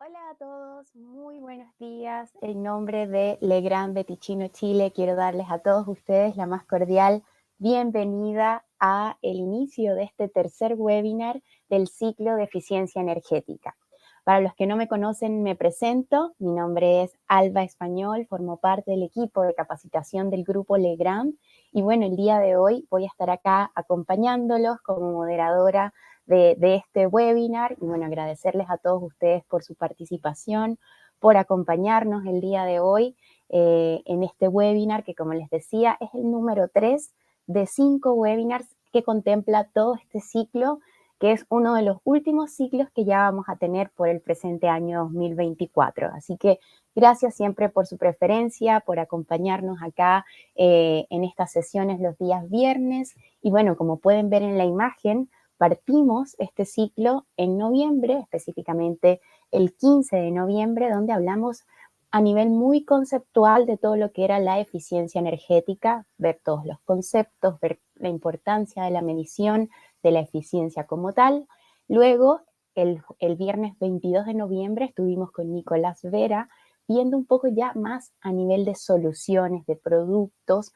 Hola a todos, muy buenos días. En nombre de Legrand Beticino Chile, quiero darles a todos ustedes la más cordial bienvenida a el inicio de este tercer webinar del ciclo de eficiencia energética. Para los que no me conocen, me presento. Mi nombre es Alba Español, formo parte del equipo de capacitación del grupo Legrand. Y bueno, el día de hoy voy a estar acá acompañándolos como moderadora de este webinar y bueno, agradecerles a todos ustedes por su participación, por acompañarnos el día de hoy en este webinar que, como les decía, es el número 3 de 5 webinars que contempla todo este ciclo, que es uno de los últimos ciclos que ya vamos a tener por el presente año 2024. Así que gracias siempre por su preferencia, por acompañarnos acá en estas sesiones los días viernes. Y bueno, como pueden ver en la imagen, partimos este ciclo en noviembre, específicamente el 15 de noviembre, donde hablamos a nivel muy conceptual de todo lo que era la eficiencia energética, ver todos los conceptos, ver la importancia de la medición de la eficiencia como tal. Luego, el viernes 22 de noviembre estuvimos con Nicolás Vera viendo un poco ya más a nivel de soluciones, de productos,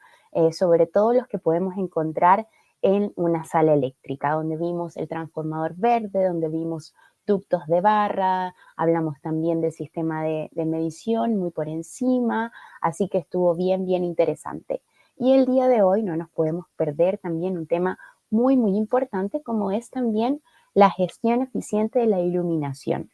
sobre todo los que podemos encontrar en una sala eléctrica, donde vimos el transformador verde, donde vimos ductos de barra, hablamos también del sistema de medición muy por encima, así que estuvo bien interesante. Y el día de hoy no nos podemos perder también un tema muy importante, como es también la gestión eficiente de la iluminación.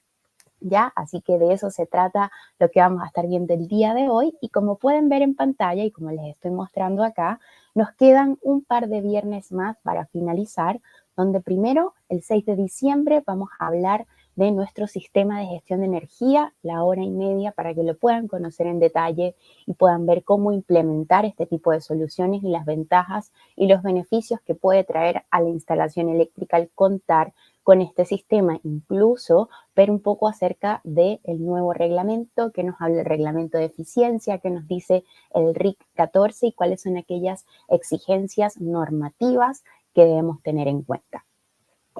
¿Ya? Así que de eso se trata lo que vamos a estar viendo el día de hoy, y como pueden ver en pantalla y como les estoy mostrando acá, nos quedan un par de viernes más para finalizar, donde primero, el 6 de diciembre, vamos a hablar de nuestro sistema de gestión de energía, la hora y media, para que lo puedan conocer en detalle y puedan ver cómo implementar este tipo de soluciones y las ventajas y los beneficios que puede traer a la instalación eléctrica al contar con este sistema. Incluso ver un poco acerca del nuevo reglamento, que nos habla el reglamento de eficiencia, que nos dice el RIC 14 y cuáles son aquellas exigencias normativas que debemos tener en cuenta.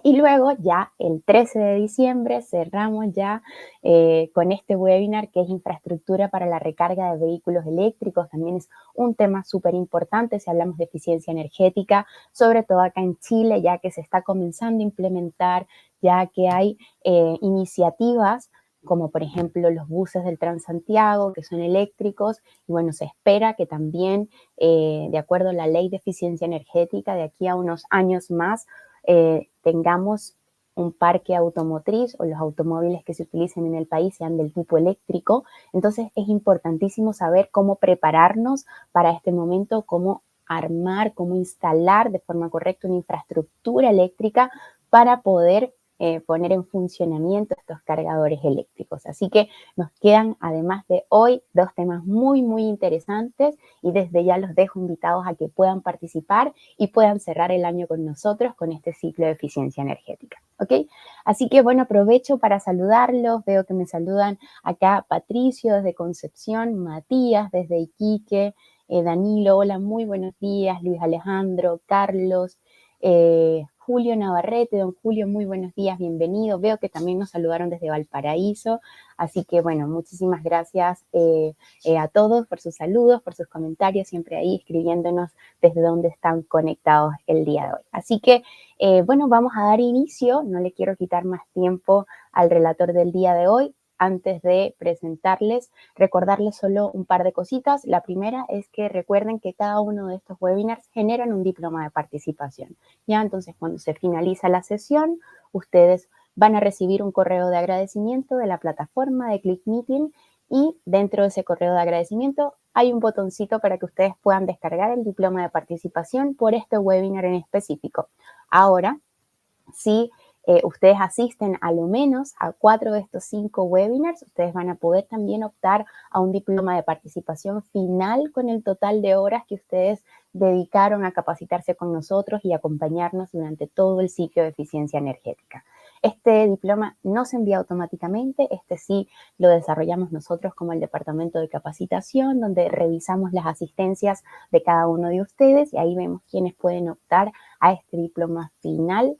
Y luego ya el 13 de diciembre cerramos ya con este webinar, que es infraestructura para la recarga de vehículos eléctricos. También es un tema súper importante si hablamos de eficiencia energética, sobre todo acá en Chile, ya que se está comenzando a implementar, ya que hay iniciativas como por ejemplo los buses del Transantiago, que son eléctricos, y bueno, se espera que también, de acuerdo a la ley de eficiencia energética, de aquí a unos años más, tengamos un parque automotriz o los automóviles que se utilicen en el país sean del tipo eléctrico. Entonces es importantísimo saber cómo prepararnos para este momento, cómo armar, cómo instalar de forma correcta una infraestructura eléctrica para poder poner en funcionamiento estos cargadores eléctricos. Así que nos quedan, además de hoy, dos temas muy interesantes, y desde ya los dejo invitados a que puedan participar y puedan cerrar el año con nosotros con este ciclo de eficiencia energética. ¿Ok? Así que bueno, aprovecho para saludarlos. Veo que me saludan acá Patricio desde Concepción, Matías desde Iquique, Danilo, hola, muy buenos días, Luis Alejandro, Carlos, Julio Navarrete, don Julio, muy buenos días, bienvenido. Veo que también nos saludaron desde Valparaíso, así que bueno, muchísimas gracias a todos por sus saludos, por sus comentarios, siempre ahí escribiéndonos desde dónde están conectados el día de hoy. Así que bueno, vamos a dar inicio, no le quiero quitar más tiempo al relator del día de hoy. Antes de presentarles, recordarles solo un par de cositas. La primera es que recuerden que cada uno de estos webinars generan un diploma de participación. ¿Ya? Entonces, cuando se finaliza la sesión, ustedes van a recibir un correo de agradecimiento de la plataforma de ClickMeeting, y dentro de ese correo de agradecimiento hay un botoncito para que ustedes puedan descargar el diploma de participación por este webinar en específico. Ahora, si ustedes asisten a lo menos a 4 de estos 5 webinars, ustedes van a poder también optar a un diploma de participación final con el total de horas que ustedes dedicaron a capacitarse con nosotros y acompañarnos durante todo el ciclo de eficiencia energética. Este diploma no se envía automáticamente, este sí lo desarrollamos nosotros como el departamento de capacitación, donde revisamos las asistencias de cada uno de ustedes y ahí vemos quiénes pueden optar a este diploma final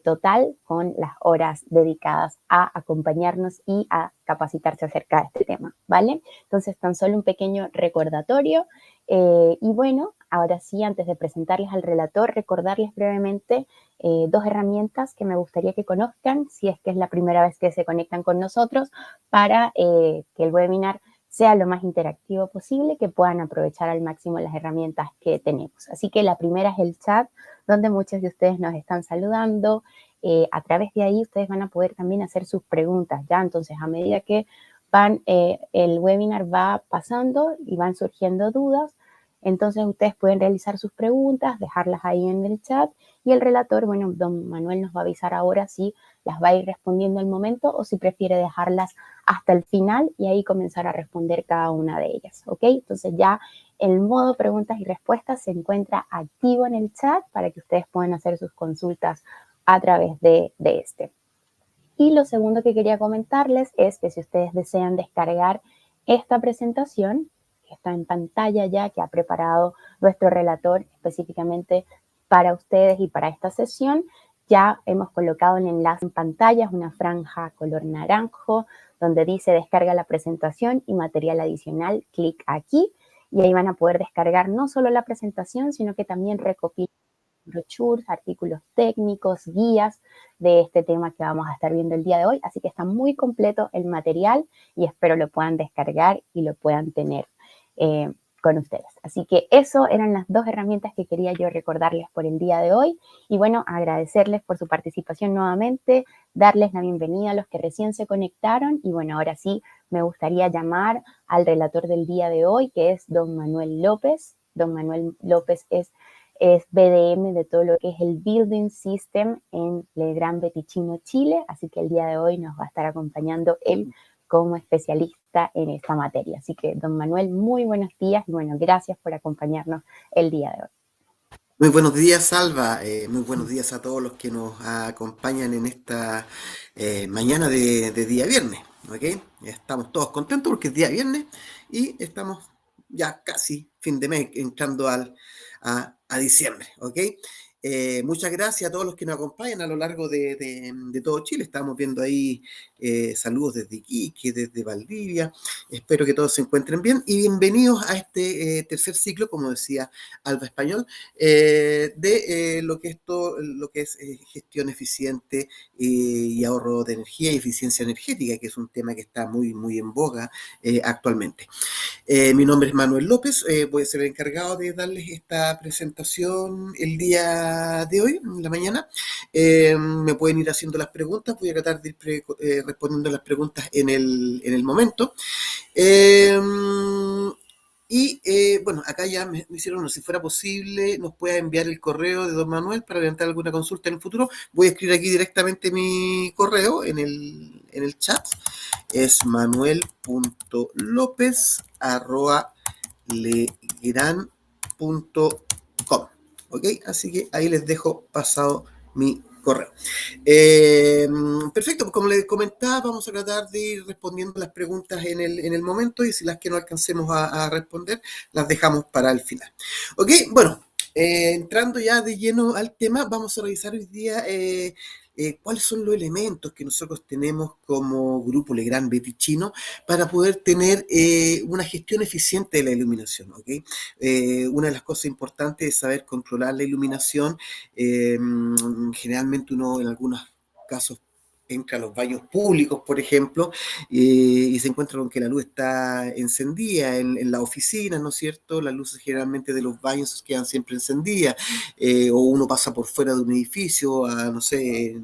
total con las horas dedicadas a acompañarnos y a capacitarse acerca de este tema, ¿vale? Entonces, tan solo un pequeño recordatorio. Y bueno, ahora sí, antes de presentarles al relator, recordarles brevemente dos herramientas que me gustaría que conozcan si es que es la primera vez que se conectan con nosotros para que el webinar sea lo más interactivo posible, que puedan aprovechar al máximo las herramientas que tenemos. Así que la primera es el chat, donde muchos de ustedes nos están saludando. A través de ahí ustedes van a poder también hacer sus preguntas, ¿ya? Entonces, a medida que el webinar va pasando y van surgiendo dudas, entonces ustedes pueden realizar sus preguntas, dejarlas ahí en el chat y el relator, bueno, don Manuel nos va a avisar ahora si las va a ir respondiendo al momento o si prefiere dejarlas hasta el final y ahí comenzar a responder cada una de ellas, ¿ok? Entonces ya el modo preguntas y respuestas se encuentra activo en el chat para que ustedes puedan hacer sus consultas a través de este. Y lo segundo que quería comentarles es que si ustedes desean descargar esta presentación, que está en pantalla ya, que ha preparado nuestro relator específicamente para ustedes y para esta sesión, ya hemos colocado el enlace en pantalla, es una franja color naranjo, donde dice descarga la presentación y material adicional, clic aquí, y ahí van a poder descargar no solo la presentación, sino que también recopilar brochures, artículos técnicos, guías de este tema que vamos a estar viendo el día de hoy. Así que está muy completo el material y espero lo puedan descargar y lo puedan tener con ustedes. Así que eso eran las dos herramientas que quería yo recordarles por el día de hoy. Y bueno, agradecerles por su participación nuevamente, darles la bienvenida a los que recién se conectaron. Y bueno, ahora sí, me gustaría llamar al relator del día de hoy, que es don Manuel López. Don Manuel López es BDM de todo lo que es el Building System en Legrand Beticino, Chile. Así que el día de hoy nos va a estar acompañando él como especialista en esta materia. Así que, don Manuel, muy buenos días y bueno, gracias por acompañarnos el día de hoy. Muy buenos días, Salva. Muy buenos días a todos los que nos acompañan en esta mañana de día viernes. ¿Ok? Estamos todos contentos porque es día viernes y estamos ya casi fin de mes entrando a diciembre. ¿Ok? Muchas gracias a todos los que nos acompañan a lo largo de todo Chile. Estamos viendo ahí saludos desde Iquique, desde Valdivia. Espero que todos se encuentren bien y bienvenidos a este tercer ciclo, como decía Alba Español, de lo que es gestión eficiente y ahorro de energía y eficiencia energética, que es un tema que está muy, muy en boga actualmente. Mi nombre es Manuel López, voy a ser el encargado de darles esta presentación el día de hoy, en la mañana. Me pueden ir haciendo las preguntas, voy a tratar de ir respondiendo las preguntas en el momento. Eh, bueno, acá ya me hicieron, no, si fuera posible, nos pueda enviar el correo de don Manuel para levantar alguna consulta en el futuro. Voy a escribir aquí directamente mi correo en el chat. Es manuel.lopez@legrand.com. ¿Ok? Así que ahí les dejo pasado mi correo. Perfecto, pues como les comentaba, vamos a tratar de ir respondiendo las preguntas en el momento y si las que no alcancemos a responder, las dejamos para el final. Ok, bueno, entrando ya de lleno al tema, vamos a revisar hoy día cuáles son los elementos que nosotros tenemos como grupo Legrand Beticino para poder tener una gestión eficiente de la iluminación. ¿Ok? Una de las cosas importantes es saber controlar la iluminación. Generalmente uno en algunos casos entra a los baños públicos, por ejemplo, y se encuentra con que la luz está encendida en la oficina, ¿no es cierto? Las luces generalmente de los baños quedan siempre encendidas, o uno pasa por fuera de un edificio, no sé,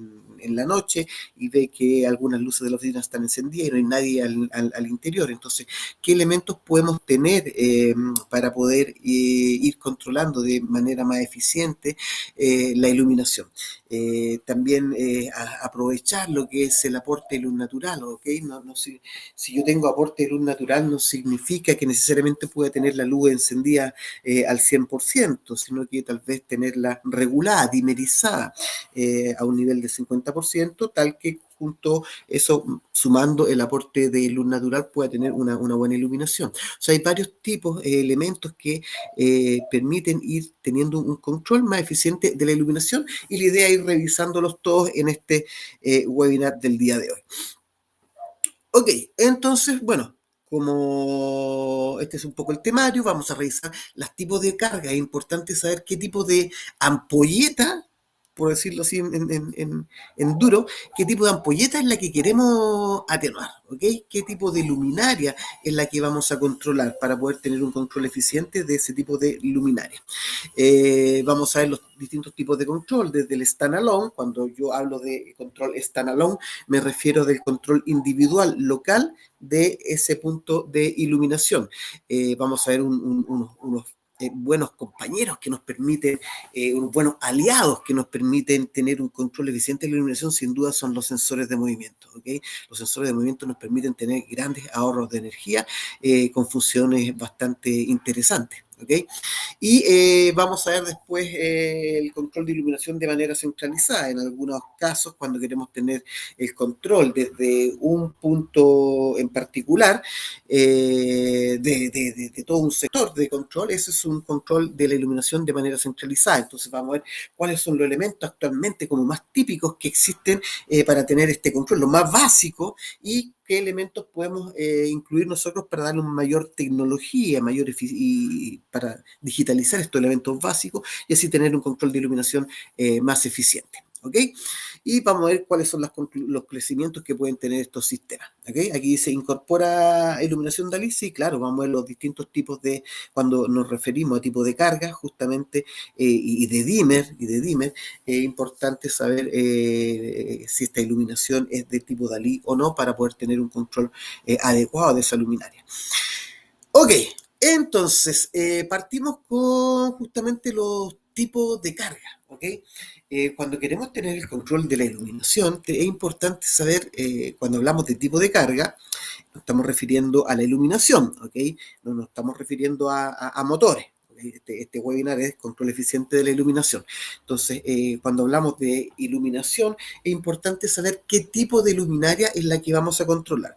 en la noche y ve que algunas luces de la oficina están encendidas y no hay nadie al interior. Entonces, ¿qué elementos podemos tener para poder ir controlando de manera más eficiente la iluminación? También aprovechar lo que es el aporte de luz natural, ¿ok? Si yo tengo aporte de luz natural no significa que necesariamente pueda tener la luz encendida al 100%, sino que tal vez tenerla regulada, dimerizada a un nivel de 50%, tal que junto eso, sumando el aporte de luz natural, pueda tener una buena iluminación. O sea, hay varios tipos, elementos que permiten ir teniendo un control más eficiente de la iluminación, y la idea es ir revisándolos todos en este webinar del día de hoy. Ok, entonces, bueno, como este es un poco el temario, vamos a revisar los tipos de carga. Es importante saber qué tipo de ampolleta, por decirlo así en duro, qué tipo de ampolleta es la que queremos atenuar, ¿ok? Qué tipo de luminaria es la que vamos a controlar para poder tener un control eficiente de ese tipo de luminaria. Vamos a ver los distintos tipos de control, desde el standalone. Cuando yo hablo de control standalone, me refiero del control individual local de ese punto de iluminación. Vamos a ver unos buenos compañeros que nos permiten, unos buenos aliados que nos permiten tener un control eficiente de la iluminación, sin duda son los sensores de movimiento, ¿ok? Los sensores de movimiento nos permiten tener grandes ahorros de energía con funciones bastante interesantes, ¿ok? Y vamos a ver después el control de iluminación de manera centralizada. En algunos casos, cuando queremos tener el control desde un punto en particular, de todo un sector de control, ese es un control de la iluminación de manera centralizada. Entonces vamos a ver cuáles son los elementos actualmente como más típicos que existen para tener este control, lo más básico, y qué elementos podemos incluir nosotros para darle una mayor tecnología, y para digitalizar estos elementos básicos y así tener un control de iluminación más eficiente. ¿Ok? Y vamos a ver cuáles son los crecimientos que pueden tener estos sistemas. ¿Ok? Aquí dice, ¿incorpora iluminación DALI? Sí, claro, vamos a ver los distintos tipos de, cuando nos referimos a tipo de carga, justamente, y de dimmer, es importante saber si esta iluminación es de tipo DALI o no, para poder tener un control adecuado de esa luminaria. Ok, entonces, partimos con justamente los tipos de carga, ¿ok? Cuando queremos tener el control de la iluminación, es importante saber, cuando hablamos de tipo de carga, nos estamos refiriendo a la iluminación, ¿ok? No nos estamos refiriendo a motores. Este webinar es control eficiente de la iluminación. Entonces, cuando hablamos de iluminación, es importante saber qué tipo de luminaria es la que vamos a controlar.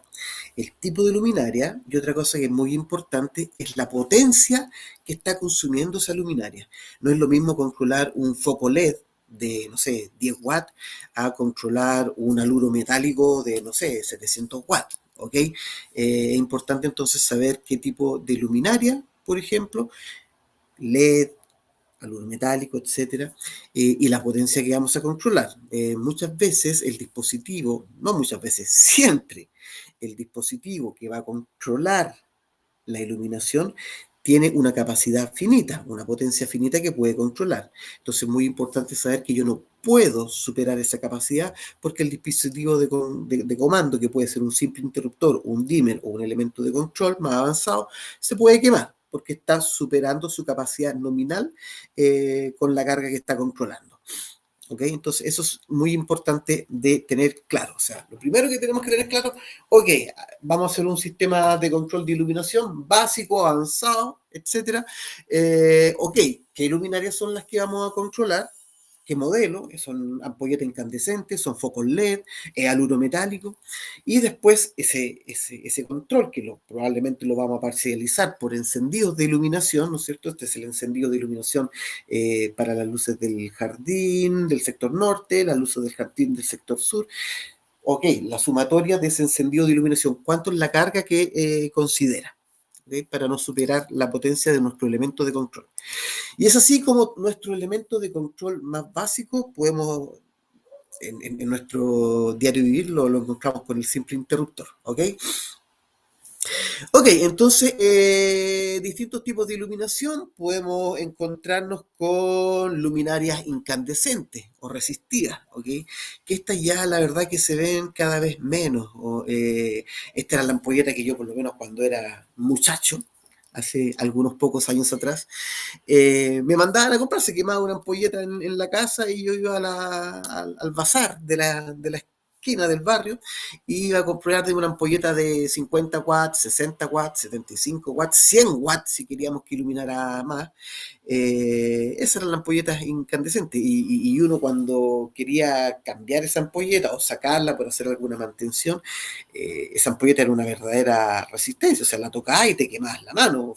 El tipo de luminaria, y otra cosa que es muy importante, es la potencia que está consumiendo esa luminaria. No es lo mismo controlar un foco LED de, no sé, 10 watts a controlar un aluro metálico de, no sé, 700 watts, ¿ok? Es importante entonces saber qué tipo de luminaria, por ejemplo, LED, aluro metálico, etcétera, y la potencia que vamos a controlar. Muchas veces el dispositivo, no muchas veces, siempre el dispositivo que va a controlar la iluminación tiene una capacidad finita, una potencia finita que puede controlar. Entonces es muy importante saber que yo no puedo superar esa capacidad, porque el dispositivo de comando, que puede ser un simple interruptor, un dimmer o un elemento de control más avanzado, se puede quemar porque está superando su capacidad nominal con la carga que está controlando. ¿Ok? Entonces, eso es muy importante de tener claro. O sea, lo primero que tenemos que tener claro, ok, vamos a hacer un sistema de control de iluminación básico, avanzado, etcétera. Ok, ¿qué luminarias son las que vamos a controlar? ¿Qué modelo? Son ampolletas incandescentes, son focos LED, aluro metálico, y después ese control, que probablemente lo vamos a parcializar por encendidos de iluminación, ¿no es cierto? Este es el encendido de iluminación para las luces del jardín del sector norte, las luces del jardín del sector sur. Ok, la sumatoria de ese encendido de iluminación, ¿cuánto es la carga que considera? ¿Okay? Para no superar la potencia de nuestro elemento de control. Y es así como nuestro elemento de control más básico podemos, en nuestro diario vivir, lo encontramos con el simple interruptor, ¿ok? Ok, entonces, distintos tipos de iluminación. Podemos encontrarnos con luminarias incandescentes o resistivas, ¿ok? Que estas ya la verdad que se ven cada vez menos. Esta era la ampolleta que yo, por lo menos cuando era muchacho, hace algunos pocos años atrás, me mandaban a comprar. Se quemaba una ampolleta en la casa y yo iba al bazar de la esquina esquina del barrio, y iba a comprar de una ampolleta de 50 watts, 60 watts, 75 watts, 100 watts si queríamos que iluminara más. Esas eran las ampolletas incandescentes y uno cuando quería cambiar esa ampolleta o sacarla por hacer alguna mantención, esa ampolleta era una verdadera resistencia, o sea, la tocabas y te quemabas la mano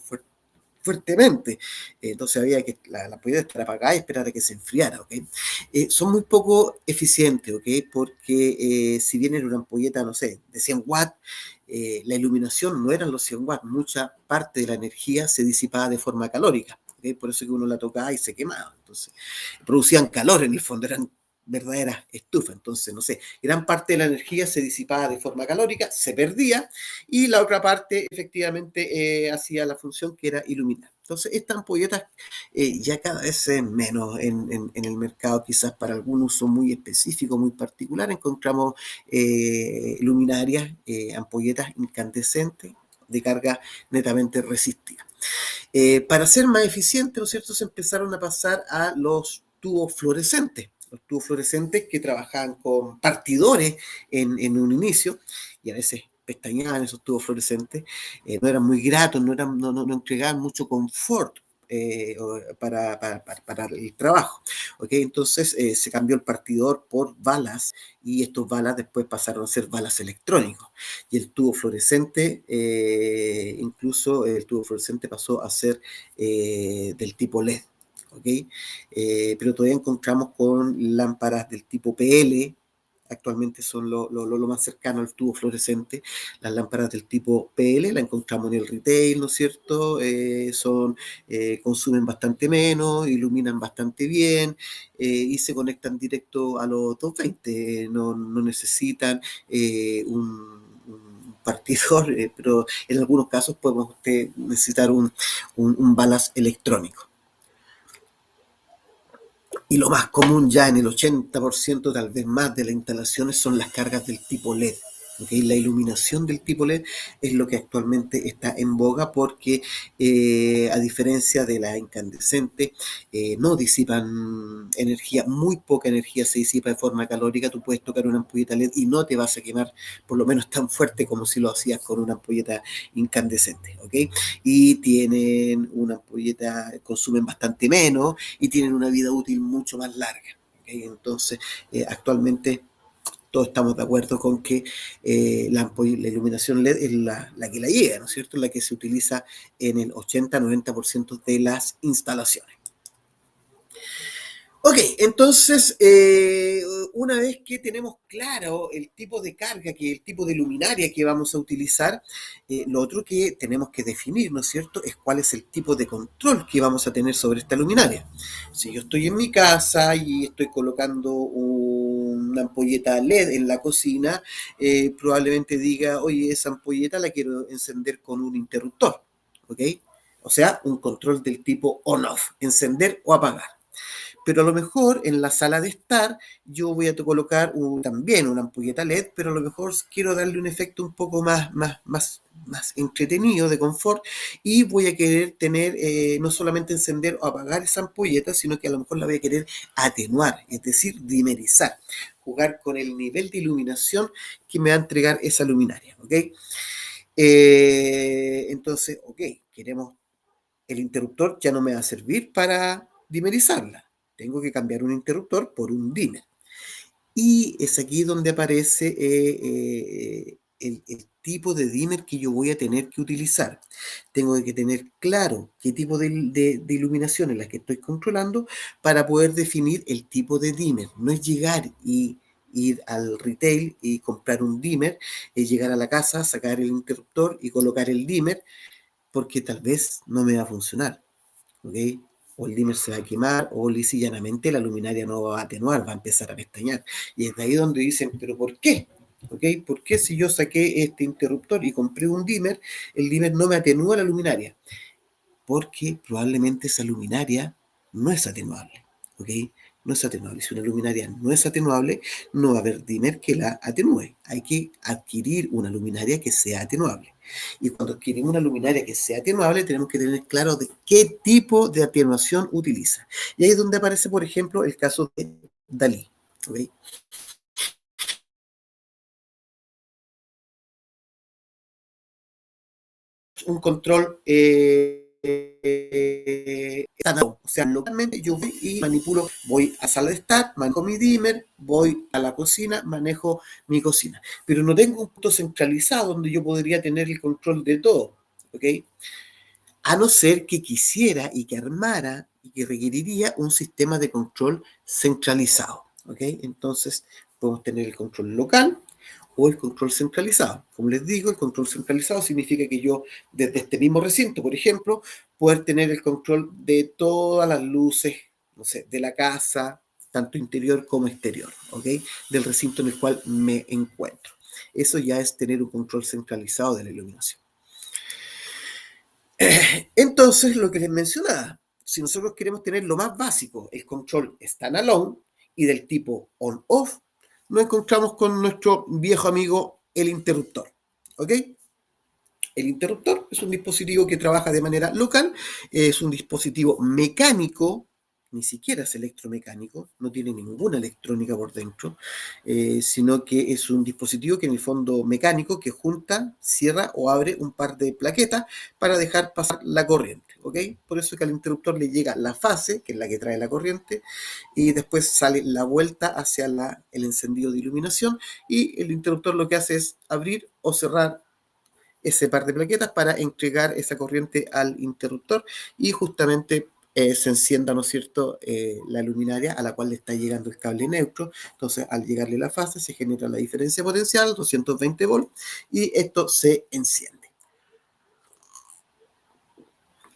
fuertemente. Entonces había que la ampolleta estar apagada y esperar a que se enfriara, ¿ok? Son muy poco eficientes, ¿ok? Porque si bien era una ampolleta, no sé, de 100 watts, la iluminación no eran los 100 watts, mucha parte de la energía se disipaba de forma calórica. ¿Okay? Por eso que uno la tocaba y se quemaba. Entonces, producían calor en el fondo, eran verdaderas estufas. Entonces, no sé, gran parte de la energía se disipaba de forma calórica, se perdía, y la otra parte efectivamente hacía la función que era iluminar. Entonces, estas ampolletas ya cada vez es menos en el mercado, quizás para algún uso muy específico, muy particular, encontramos luminarias, ampolletas incandescentes de carga netamente resistiva. Para ser más eficiente, ¿no es cierto?, se empezaron a pasar a los tubos fluorescentes. Los tubos fluorescentes que trabajaban con partidores en un inicio, y a veces pestañeaban esos tubos fluorescentes, no eran muy gratos, no entregaban mucho confort para el trabajo. ¿Okay? Entonces se cambió el partidor por balas, y estos balas después pasaron a ser balas electrónicos. Y el tubo fluorescente, incluso el tubo fluorescente pasó a ser del tipo LED. ¿Okay? Pero todavía encontramos con lámparas del tipo PL, actualmente son lo más cercano al tubo fluorescente. Las lámparas del tipo PL las encontramos en el retail, ¿no es cierto? Consumen bastante menos, iluminan bastante bien, y se conectan directo a los 220, no necesitan un partidor, pero en algunos casos podemos necesitar un balas electrónico. Y lo más común ya en el 80%, tal vez más, de las instalaciones son las cargas del tipo LED. ¿Okay? La iluminación del tipo LED es lo que actualmente está en boga porque, a diferencia de la incandescente, no disipan energía, muy poca energía se disipa de forma calórica. Tú puedes tocar una ampolleta LED y no te vas a quemar por lo menos tan fuerte como si lo hacías con una ampolleta incandescente. ¿Okay? Y tienen una ampolleta, consumen bastante menos y tienen una vida útil mucho más larga. ¿Okay? Entonces, actualmente todos estamos de acuerdo con que la iluminación LED es la que la llega, ¿no es cierto? La que se utiliza en el 80-90% de las instalaciones. Ok, entonces, una vez que tenemos claro el tipo de carga, que el tipo de luminaria que vamos a utilizar, lo otro que tenemos que definir, ¿no es cierto?, es cuál es el tipo de control que vamos a tener sobre esta luminaria. Si yo estoy en mi casa y estoy colocando una ampolleta LED en la cocina, probablemente diga, oye, esa ampolleta la quiero encender con un interruptor, ¿ok? O sea, un control del tipo on-off, encender o apagar. Pero a lo mejor en la sala de estar yo voy a colocar también una ampolleta LED, pero a lo mejor quiero darle un efecto un poco más entretenido, de confort, y voy a querer tener, no solamente encender o apagar esa ampolleta, sino que a lo mejor la voy a querer atenuar, es decir, dimerizar, jugar con el nivel de iluminación que me va a entregar esa luminaria, ¿ok? Entonces, ok, queremos, el interruptor ya no me va a servir para dimerizarla. Tengo que cambiar un interruptor por un dimmer. Y es aquí donde aparece el tipo de dimmer que yo voy a tener que utilizar. Tengo que tener claro qué tipo de iluminación es la que estoy controlando para poder definir el tipo de dimmer. No es llegar y ir al retail y comprar un dimmer, es llegar a la casa, sacar el interruptor y colocar el dimmer, porque tal vez no me va a funcionar. ¿Ok? O el dimmer se va a quemar, o lisa y llanamente la luminaria no va a atenuar, va a empezar a pestañear. Y es de ahí donde dicen, ¿pero por qué? ¿Ok? ¿Por qué si yo saqué este interruptor y compré un dimmer, el dimmer no me atenúa la luminaria? Porque probablemente esa luminaria no es atenuable. ¿Ok? No es atenuable. Si una luminaria no es atenuable, no va a haber dimmer que la atenúe. Hay que adquirir una luminaria que sea atenuable. Y cuando adquirimos una luminaria que sea atenuable, tenemos que tener claro de qué tipo de atenuación utiliza. Y ahí es donde aparece, por ejemplo, el caso de Dalí. ¿Okay? un control o sea, localmente yo voy y manipulo, voy a sala de estar, manejo mi dimmer, voy a la cocina, manejo mi cocina. Pero no tengo un punto centralizado donde yo podría tener el control de todo, ¿ok? A no ser que quisiera y que armara y que requeriría un sistema de control centralizado, ¿ok? Entonces, podemos tener el control local o el control centralizado. Como les digo, el control centralizado significa que yo, desde este mismo recinto, por ejemplo, poder tener el control de todas las luces, no sé, de la casa, tanto interior como exterior, ¿ok? Del recinto en el cual me encuentro. Eso ya es tener un control centralizado de la iluminación. Entonces, lo que les mencionaba, si nosotros queremos tener lo más básico, el control standalone y del tipo on-off, nos encontramos con nuestro viejo amigo el interruptor. ¿Ok? El interruptor es un dispositivo que trabaja de manera local, es un dispositivo mecánico, ni siquiera es electromecánico, no tiene ninguna electrónica por dentro, sino que es un dispositivo que en el fondo mecánico que junta, cierra o abre un par de plaquetas para dejar pasar la corriente, ¿ok? Por eso es que al interruptor le llega la fase, que es la que trae la corriente, y después sale la vuelta hacia el encendido de iluminación, y el interruptor lo que hace es abrir o cerrar ese par de plaquetas para entregar esa corriente al interruptor y justamente se encienda, ¿no es cierto?, la luminaria a la cual le está llegando el cable neutro. Entonces, al llegarle la fase, se genera la diferencia potencial, 220 volts, y esto se enciende.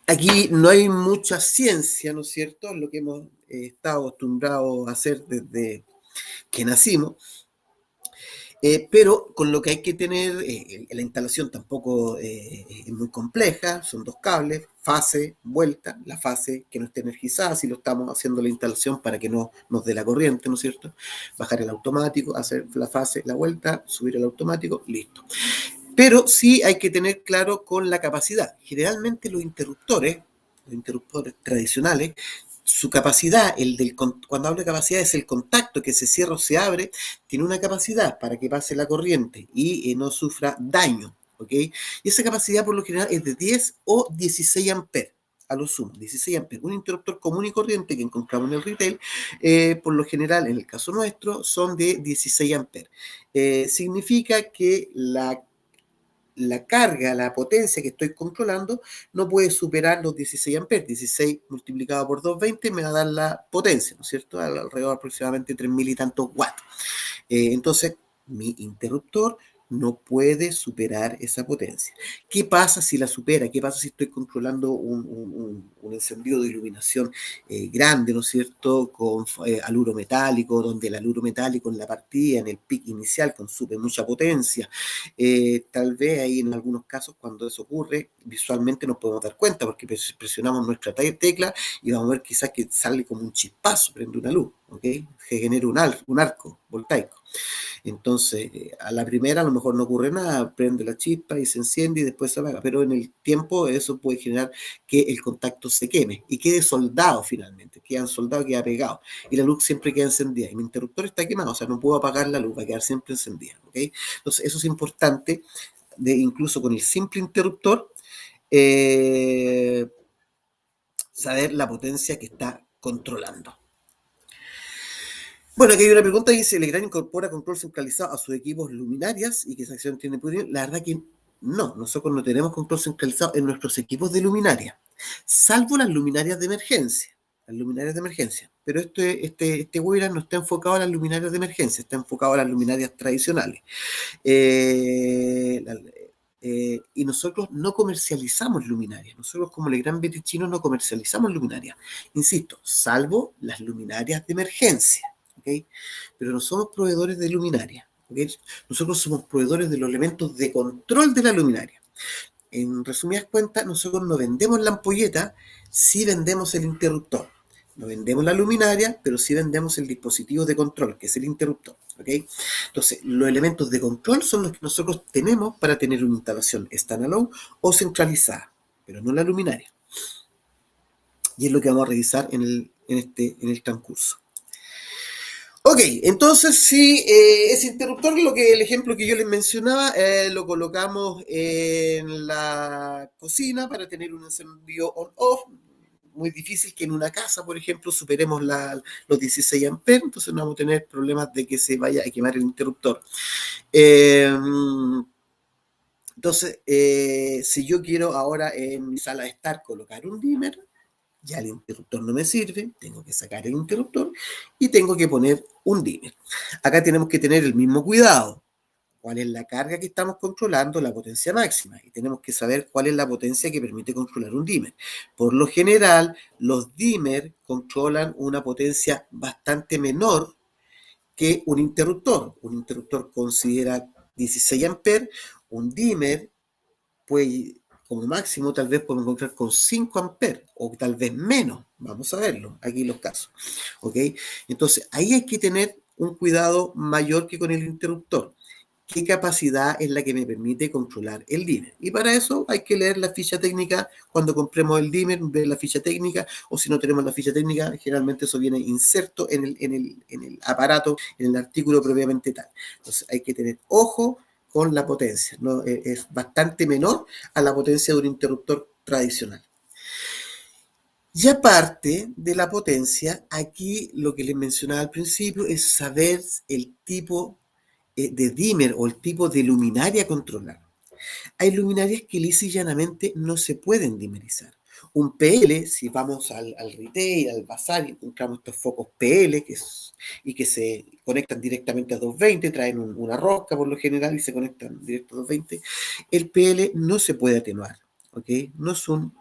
Aquí no hay mucha ciencia, ¿no es cierto?, lo que hemos estado acostumbrados a hacer desde que nacimos. Pero con lo que hay que tener, la instalación tampoco es muy compleja, son dos cables, fase, vuelta, la fase que no esté energizada, si lo estamos haciendo la instalación para que no nos dé la corriente, ¿no es cierto? Bajar el automático, hacer la fase, la vuelta, subir el automático, listo. Pero sí hay que tener claro con la capacidad. Generalmente los interruptores tradicionales, su capacidad, cuando hablo de capacidad es el contacto que se cierra o se abre, tiene una capacidad para que pase la corriente y no sufra daño, ¿ok? Y esa capacidad por lo general es de 10 o 16 amperes, a lo sumo, 16 amperes. Un interruptor común y corriente que encontramos en el retail, por lo general, en el caso nuestro, son de 16 amperes. Significa que la carga, la potencia que estoy controlando, no puede superar los 16 amperes. 16 multiplicado por 220 me va a dar la potencia, ¿no es cierto? Alrededor de aproximadamente 3.000 y tantos watts. Entonces, mi interruptor no puede superar esa potencia. ¿Qué pasa si la supera? ¿Qué pasa si estoy controlando un encendido de iluminación grande, ¿no es cierto?, con aluro metálico, donde el aluro metálico en la partida, en el pic inicial, consume mucha potencia. Tal vez ahí en algunos casos, cuando eso ocurre, visualmente nos podemos dar cuenta, porque presionamos nuestra tecla y vamos a ver quizás que sale como un chispazo, prende una luz, ¿ok? Que genera un arco voltaico. Entonces, a la primera a lo mejor no ocurre nada, prende la chispa y se enciende y después se apaga, pero en el tiempo eso puede generar que el contacto se queme y quede soldado finalmente, queda soldado, queda pegado, y la luz siempre queda encendida, y mi interruptor está quemado, o sea, no puedo apagar la luz, va a quedar siempre encendida, ¿ok? Entonces, eso es importante, incluso con el simple interruptor, saber la potencia que está controlando. Bueno, aquí hay una pregunta que dice, ¿Legrand incorpora control centralizado a sus equipos luminarias y que esa acción tiene poder? La verdad que no, nosotros no tenemos control centralizado en nuestros equipos de luminaria, salvo las luminarias de emergencia. Las luminarias de emergencia. Pero este webinar no está enfocado a las luminarias de emergencia, está enfocado a las luminarias tradicionales. La, y nosotros no comercializamos luminarias. Nosotros como Legrand Betichino no comercializamos luminarias. Insisto, salvo las luminarias de emergencia. ¿Okay? Pero no somos proveedores de luminaria. ¿Okay? Nosotros somos proveedores de los elementos de control de la luminaria. En resumidas cuentas, nosotros no vendemos la ampolleta, sí vendemos el interruptor. No vendemos la luminaria, pero sí vendemos el dispositivo de control, que es el interruptor. ¿Okay? Entonces, los elementos de control son los que nosotros tenemos para tener una instalación standalone o centralizada, pero no la luminaria. Y es lo que vamos a revisar en el transcurso. Ok, entonces si ese interruptor, el ejemplo que yo les mencionaba, lo colocamos en la cocina para tener un encendido on-off. Muy difícil que en una casa, por ejemplo, superemos los 16 amperes, entonces no vamos a tener problemas de que se vaya a quemar el interruptor. Eh, entonces, si yo quiero ahora en mi sala de estar colocar un dimmer, ya el interruptor no me sirve, tengo que sacar el interruptor y tengo que poner un dimmer. Acá tenemos que tener el mismo cuidado. ¿Cuál es la carga que estamos controlando? La potencia máxima. Y tenemos que saber cuál es la potencia que permite controlar un dimmer. Por lo general, los dimmer controlan una potencia bastante menor que un interruptor. Un interruptor considera 16 amperes, un dimmer puede, como máximo, tal vez podemos encontrar con 5 amperes o tal vez menos. Vamos a verlo aquí los casos. ¿Ok? Entonces, ahí hay que tener un cuidado mayor que con el interruptor. ¿Qué capacidad es la que me permite controlar el dimmer? Y para eso hay que leer la ficha técnica cuando compremos el dimmer, ver la ficha técnica, o si no tenemos la ficha técnica, generalmente eso viene inserto en el aparato, en el artículo propiamente tal. Entonces hay que tener ojo con la potencia, ¿no? Es bastante menor a la potencia de un interruptor tradicional. Y aparte de la potencia, aquí lo que les mencionaba al principio es saber el tipo de dimmer o el tipo de luminaria a controlar. Hay luminarias que lisa y llanamente no se pueden dimerizar. Un PL, si vamos al retail, al bazar y encontramos estos focos PL y que se conectan directamente a 220, traen una rosca por lo general y se conectan directo a 220, el PL no se puede atenuar. ¿Ok? No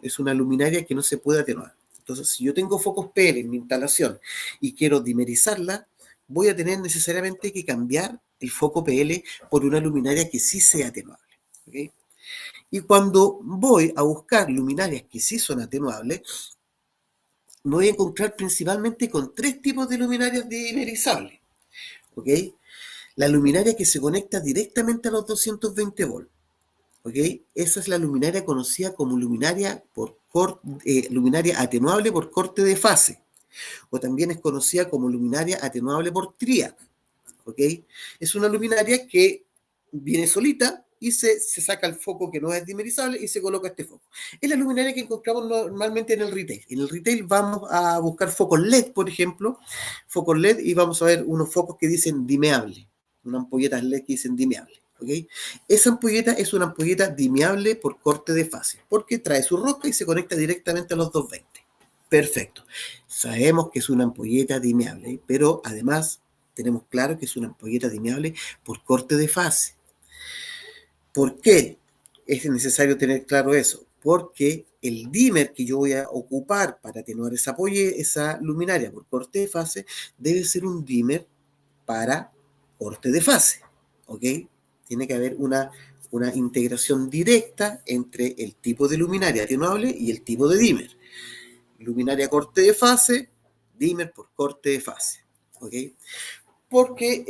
es una luminaria que no se puede atenuar. Entonces, si yo tengo focos PL en mi instalación y quiero dimerizarla, voy a tener necesariamente que cambiar el foco PL por una luminaria que sí sea atenuable. ¿Ok? Y cuando voy a buscar luminarias que sí son atenuables, me voy a encontrar principalmente con tres tipos de luminarias dimerizables. ¿Ok? La luminaria que se conecta directamente a los 220 volts. ¿Ok? Esa es la luminaria conocida como luminaria atenuable por corte de fase. O también es conocida como luminaria atenuable por tríada. ¿Ok? Es una luminaria que viene solita y se saca el foco que no es dimerizable y se coloca este foco. Es la luminaria que encontramos normalmente en el retail. En el retail vamos a buscar focos LED, por ejemplo, focos LED y vamos a ver unos focos que dicen dimeable, unas ampolletas LED que dicen dimeable. ¿Okay? Esa ampolleta es una ampolleta dimeable por corte de fase, porque trae su rosca y se conecta directamente a los 220. Perfecto. Sabemos que es una ampolleta dimeable, pero además tenemos claro que es una ampolleta dimeable por corte de fase. ¿Por qué es necesario tener claro eso? Porque el dimmer que yo voy a ocupar para atenuar esa luminaria por corte de fase debe ser un dimmer para corte de fase. ¿Ok? Tiene que haber una integración directa entre el tipo de luminaria atenuable y el tipo de dimmer. Luminaria corte de fase, dimmer por corte de fase. ¿Ok? Porque,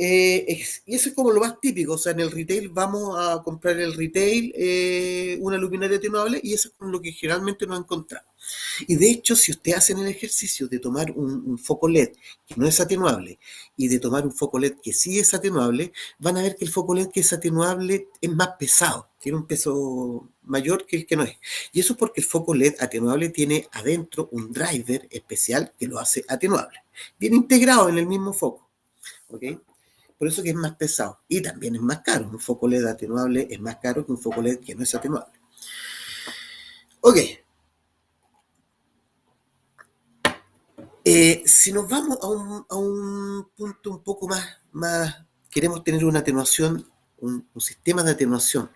y eso es como lo más típico, o sea, en el retail vamos a comprar el retail una luminaria atenuable y eso es con lo que generalmente nos encontramos. Y de hecho, si ustedes hacen el ejercicio de tomar un foco LED que no es atenuable y de tomar un foco LED que sí es atenuable, van a ver que el foco LED que es atenuable es más pesado, tiene un peso mayor que el que no es. Y eso es porque el foco LED atenuable tiene adentro un driver especial que lo hace atenuable. Viene integrado en el mismo foco. ¿Ok? Por eso que es más pesado. Y también es más caro. Un foco LED atenuable es más caro que un foco LED que no es atenuable. Ok. Si nos vamos a un punto un poco más, queremos tener una atenuación, un sistema de atenuación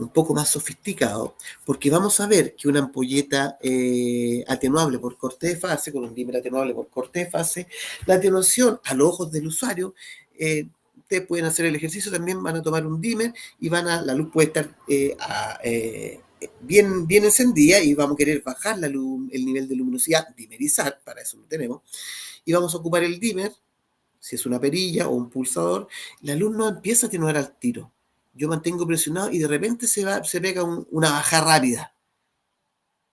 un poco más sofisticado, porque vamos a ver que una ampolleta atenuable por corte de fase, con un dimmer atenuable por corte de fase, la atenuación a los ojos del usuario, ustedes pueden hacer el ejercicio, también van a tomar un dimmer y la luz puede estar bien encendida y vamos a querer bajar el nivel de luminosidad, dimmerizar, para eso lo tenemos, y vamos a ocupar el dimmer, si es una perilla o un pulsador, la luz no empieza a atenuar al tiro. Yo mantengo presionado y de repente se pega una bajada rápida.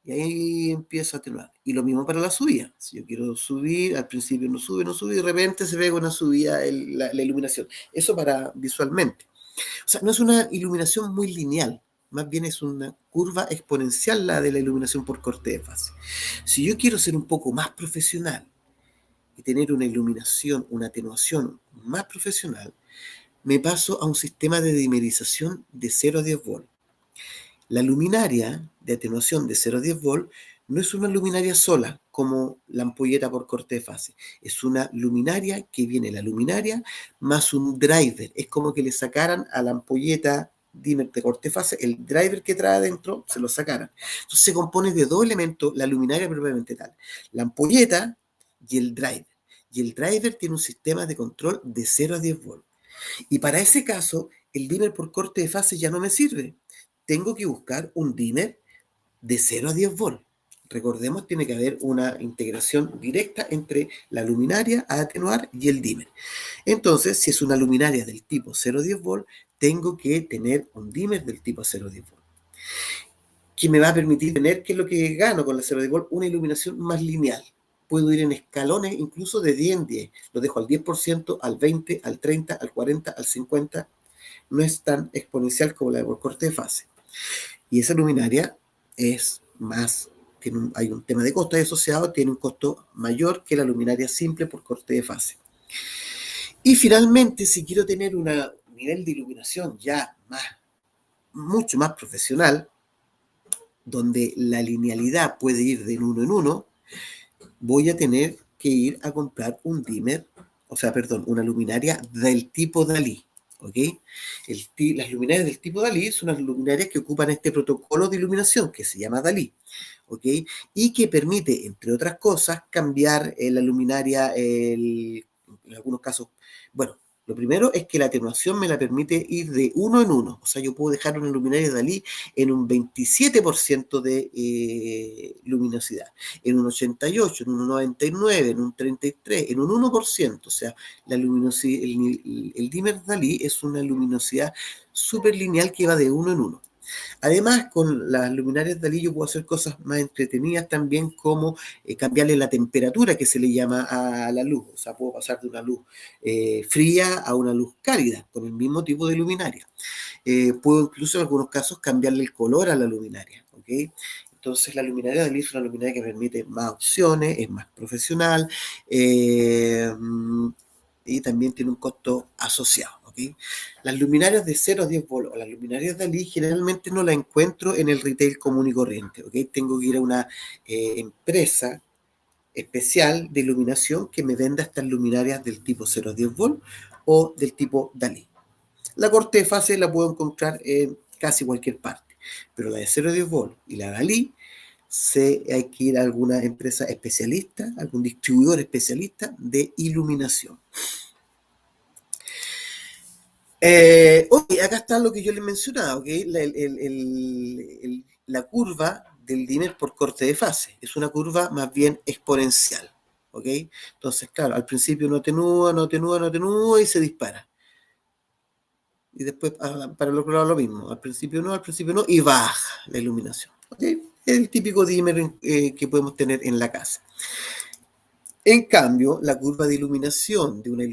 Y ahí empieza a atenuar. Y lo mismo para la subida. Si yo quiero subir, al principio no sube, y de repente se ve una subida la iluminación. Eso para visualmente. O sea, no es una iluminación muy lineal, más bien es una curva exponencial la de la iluminación por corte de fase. Si yo quiero ser un poco más profesional y tener una iluminación, una atenuación más profesional, me paso a un sistema de dimerización de 0 a 10 volts. La luminaria de atenuación de 0 a 10 volts no es una luminaria sola, como la ampolleta por corte de fase. Es una luminaria que viene la luminaria más un driver. Es como que le sacaran a la ampolleta dimmer de corte de fase, el driver que trae adentro, se lo sacaran. Entonces se compone de dos elementos, la luminaria propiamente tal. La ampolleta y el driver. Y el driver tiene un sistema de control de 0 a 10 volts. Y para ese caso, el dimmer por corte de fase ya no me sirve. Tengo que buscar un dimmer de 0 a 10 volts. Recordemos, tiene que haber una integración directa entre la luminaria a atenuar y el dimmer. Entonces, si es una luminaria del tipo 0 a 10 volts, tengo que tener un dimmer del tipo 0 a 10 volts, que me va a permitir tener, ¿qué es lo que gano con la 0 a 10 volts? Una iluminación más lineal. Puedo ir en escalones incluso de 10 en 10. Lo dejo al 10%, al 20%, al 30%, al 40%, al 50%. No es tan exponencial como la de por corte de fase. Y esa luminaria es más, hay un tema de costo asociado, tiene un costo mayor que la luminaria simple por corte de fase. Y finalmente, si quiero tener un nivel de iluminación ya mucho más profesional, donde la linealidad puede ir de uno en uno, voy a tener que ir a comprar un dimmer, una luminaria del tipo Dalí. ¿Ok? Las luminarias del tipo Dalí son las luminarias que ocupan este protocolo de iluminación que se llama Dalí. ¿Ok? Y que permite, entre otras cosas, cambiar la luminaria, en algunos casos, bueno, lo primero es que la atenuación me la permite ir de uno en uno. O sea, yo puedo dejar una luminaria de Dalí en un 27% de luminosidad, en un 88%, en un 99%, en un 33%, en un 1%. O sea, la luminosidad, el dimmer Dalí es una luminosidad súper lineal que va de uno en uno. Además, con las luminarias Dalí yo puedo hacer cosas más entretenidas también, como cambiarle la temperatura que se le llama a la luz. O sea, puedo pasar de una luz fría a una luz cálida con el mismo tipo de luminaria. Puedo incluso en algunos casos cambiarle el color a la luminaria. ¿Ok? Entonces la luminaria Dalí es una luminaria que permite más opciones, es más profesional, y también tiene un costo asociado. ¿Okay? Las luminarias de 0 a 10 volts o las luminarias Dalí generalmente no las encuentro en el retail común y corriente. ¿Okay? Tengo que ir a una empresa especial de iluminación que me venda estas luminarias del tipo 0 a 10 volts o del tipo Dalí. La corte de fase la puedo encontrar en casi cualquier parte, pero la de 0 a 10 volts y la Dalí hay que ir a alguna empresa especialista, algún distribuidor especialista de iluminación. Acá está lo que yo les mencionaba, ¿okay? La curva del dimmer por corte de fase. Es una curva más bien exponencial. ¿Okay? Entonces, claro, al principio no atenúa y se dispara. Y después para el otro lado lo mismo. Al principio no, y baja la iluminación. ¿Okay? El típico dimmer que podemos tener en la casa. En cambio, la curva de iluminación de una